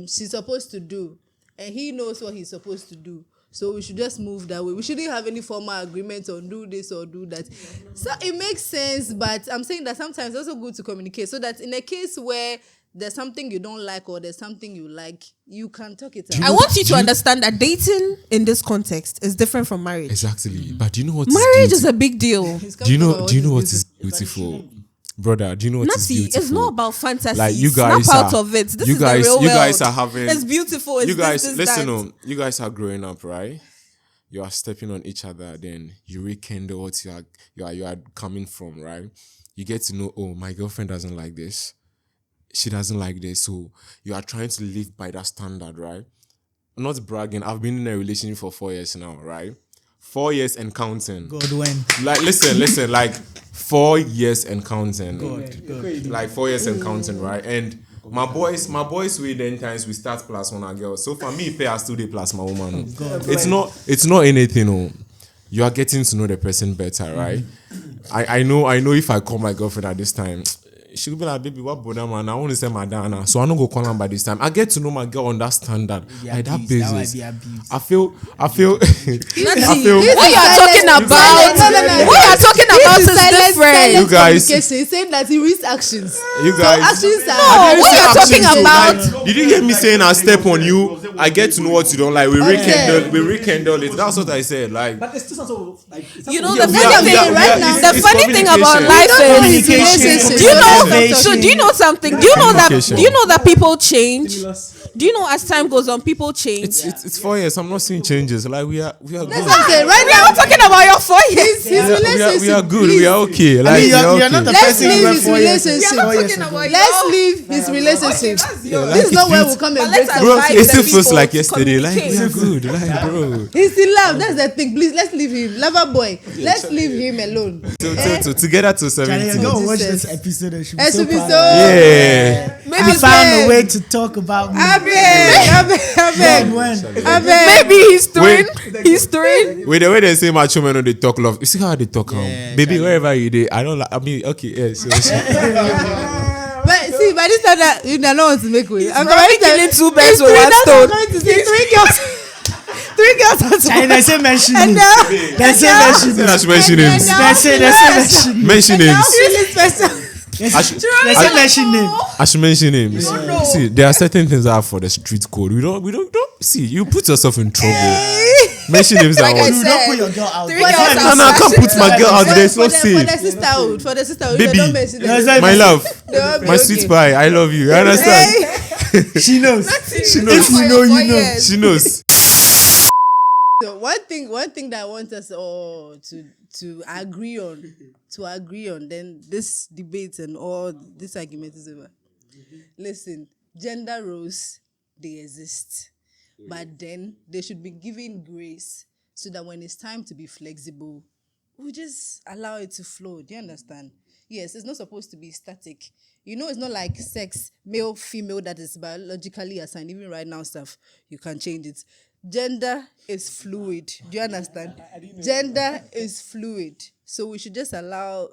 she's supposed to do, and he knows what he's supposed to do. So we should just move that way. We shouldn't have any formal agreement on do this or do that. So it makes sense, but I'm saying that sometimes it's also good to communicate so that in a case where there's something you don't like or there's something you like, you can talk it out. I want you to understand that dating in this context is different from marriage. exactly. But do you know what? Marriage is a big deal. Do you know what is beautiful? brother, do you know what is Natty, beautiful? it's not about fantasy. Like you guys Snap out are, of it. This you is guys, the real you world. guys are having. It's beautiful. It's You guys, this, listen, that. you guys are growing up, right? You are stepping on each other, then you rekindle what you are coming from, right? You get to know, oh, my girlfriend doesn't like this. She doesn't like this. So you are trying to live by that standard, right? I'm not bragging. I've been in a relationship for 4 years now, right? 4 years and counting. God when. Like, listen, like 4 years and counting. God. Like 4 years and counting, right? And my boys we then times we start plus one our girls. So for me, pay us 2 day plus my woman. It's not anything. Oh. You are getting to know the person better, right? I know if I call my girlfriend at this time, she'll be like, baby, what bother man? I want to say Madonna. So I don't go call her by this time. I get to know my girl on that standard. Like that basis. I feel What you are talking about? What you are talking about is different. You guys- He's saying that he reads actions. you guys. Actions No, are. what you are talking about? Did you hear me saying I step on you? I get to know what you don't like. We rekindle it. That's what I said. Like But it's still also like You know, Yeah, the we are- funny we thing are- right we now. are- The it's funny thing about communication. life is, Communication. do you know? Communication. So do you know something? Do you know that? Communication. Do you know that people change? Do you know as time goes on, people change? it's 4 years. I'm not seeing changes. Like we are good. Right We are not talking about your 4 years. his relationship. We are good. We are okay. I Like mean, we are you're not the okay. Let's person you leave were his 4 years relationship. ago. 4 years talking ago. about Let's leave his relationship. like This is not it where feels- we'll come and But break let's some Bro, advise it the still feels people like to yesterday. Like we are communicate. good. Like bro. He's in love. That's the thing. Please, let's leave him. Lover boy. Let's leave him alone. Together to Charlie, 17. go watch Jesus. this episode. It should It should be proud so- of you. Yeah. Maybe I found a way to talk about me. I beg. Maybe he's throwing. He's throwing. With the way they say macho men, they talk love. You see how they talk, Yeah, baby. Charlie. Wherever you dey, I don't like. I mean, okay, yeah. So, But see, by this time that you don't want to make way. I'm Probably killing 2 birds with 1 stone. going to say 3 girls. 3 girls are Charlie, they say mention And me. now, They say mention me. I should mention names. They say mention me. Mention names. this person. They I should, they say mention name. I should mention names. See, there are certain things that are for the street code. We don't see. You put yourself in trouble. Mention names Like are I what. You don't put your girl out. Three there. girls No, I can't put my girl out there. It's not For safe. the sisterhood. For the sisterhood. Baby. Don't mention them. That's like- My love, They will be my okay. sweet pie. I love you. You understand? She knows. She knows. If you know, you know. She knows. So one thing that I want us all to agree on, then this debate and all this argument is over. Listen, gender roles, they exist, but then they should be given grace so that when it's time to be flexible, we just allow it to flow. Do you understand? Yes, it's not supposed to be static. You know, it's not like sex, male, female, that is biologically assigned. Even right now, stuff, you can change it. Gender is fluid. Do you understand? Gender is fluid. So we should just allow,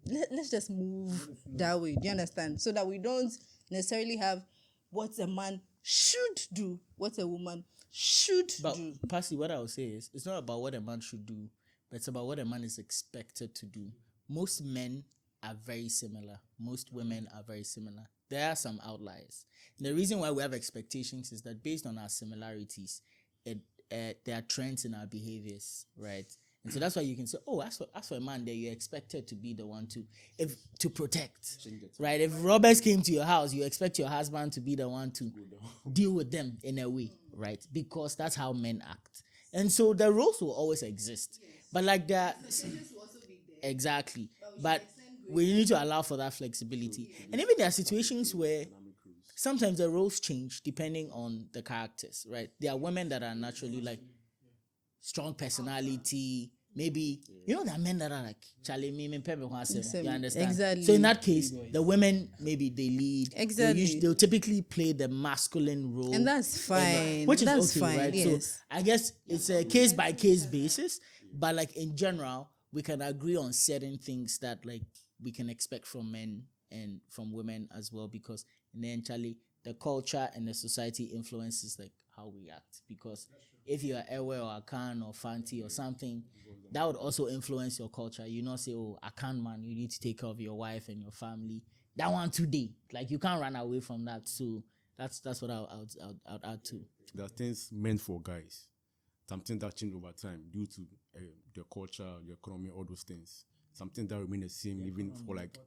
let's just move that way. Do you understand? So that we don't necessarily have what a man should do, what a woman should But do. Pasi, what I would say is, it's not about what a man should do, but it's about what a man is expected to do. Most men are very similar. Most women are very similar. There are some outliers. And the reason why we have expectations is that based on our similarities, there are trends in our behaviors, right? And so that's why you can say, oh, as for a man, there you're expected to be the one to protect, right? If robbers came to your house, you expect your husband to be the one to deal with them in a way, right? Because that's how men act. And so the roles will always exist. But like that, exactly. But we need to allow for that flexibility. And even there are situations where sometimes the roles change depending on the characters, right? There are women that are naturally like strong personality. Maybe, you know, there are men that are like, Charlie, me, you understand? Exactly. So in that case, the women, maybe they lead. Exactly. They'll typically play the masculine role. And that's fine. Which is that's okay, fine, right? yes. So I guess it's a case-by-case basis. But like in general, we can agree on certain things that like we can expect from men and from women as well, because eventually the culture and the society influences like how we act. Because if you are Ewe or Akan or Fanti or something, that would also influence your culture. You not say, oh, Akan man, you need to take care of your wife and your family. That one today, like you can't run away from that. So that's what I'll add to. There are things meant for guys. Something that change over time due to the culture, the economy, all those things. Something that remain the same even for like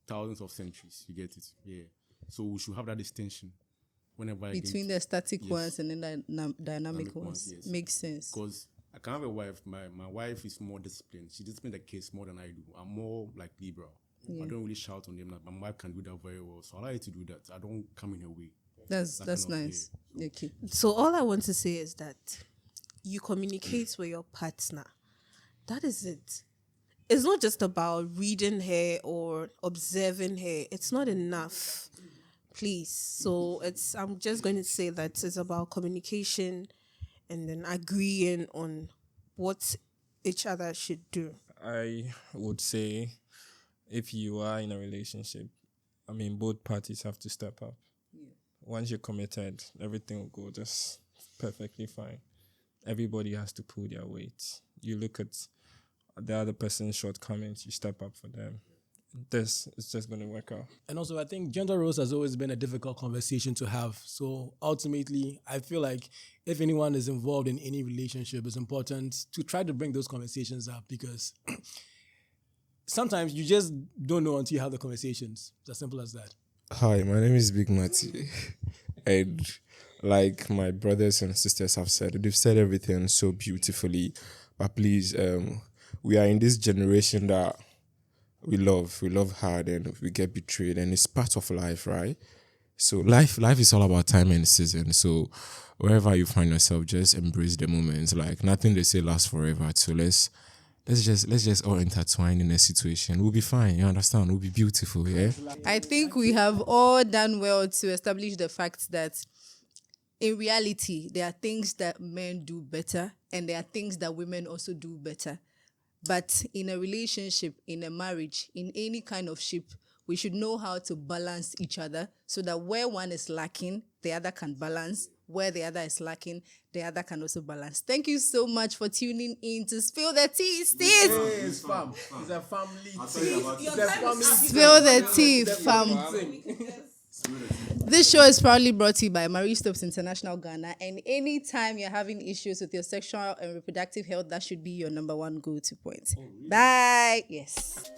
thousands of centuries. You get it? Yeah. So we should have that distinction whenever Between the static Yes. ones and then the dynamic Dynamic ones. ones, yes. Makes sense. Because I can have a wife. My wife is more disciplined. She disciplines the kids more than I do. I'm more like liberal. I don't really shout on them. Like, my wife can do that very well. So I like her to do that. I don't come in her way. That's kind of, nice. Okay. So all I want to say is that you communicate with your partner. That is it. It's not just about reading her or observing her. It's not enough. Please. So I'm just going to say that it's about communication and then agreeing on what each other should do. I would say if you are in a relationship, I mean, both parties have to step up. Once you're committed, everything will go just perfectly fine. Everybody has to pull their weight. You look at the other person's shortcomings, you step up for them. This is just going to work out. And also, I think gender roles has always been a difficult conversation to have. So ultimately, I feel like if anyone is involved in any relationship, it's important to try to bring those conversations up because sometimes you just don't know until you have the conversations. It's as simple as that. Hi, my name is Big Matty. And like my brothers and sisters have said, they've said everything so beautifully. But please, we are in this generation that we love hard and we get betrayed, and it's part of life, right? So life is all about time and season. So wherever you find yourself, just embrace the moments. Like nothing they say lasts forever. So let's just all intertwine in a situation. We'll be fine, you understand? We'll be beautiful, yeah? I think we have all done well to establish the fact that in reality, there are things that men do better and there are things that women also do better. But in a relationship, in a marriage, in any kind of ship, we should know how to balance each other so that where one is lacking, the other can balance. Where the other is lacking, the other can also balance. Thank you so much for tuning in to Spill the Tea. It's fam. It's a family thing. It's a family Spill the Tea, fam. This show is proudly brought to you by Marie Stopes International Ghana. And anytime you're having issues with your sexual and reproductive health, that should be your number one go-to point. Bye. Yes.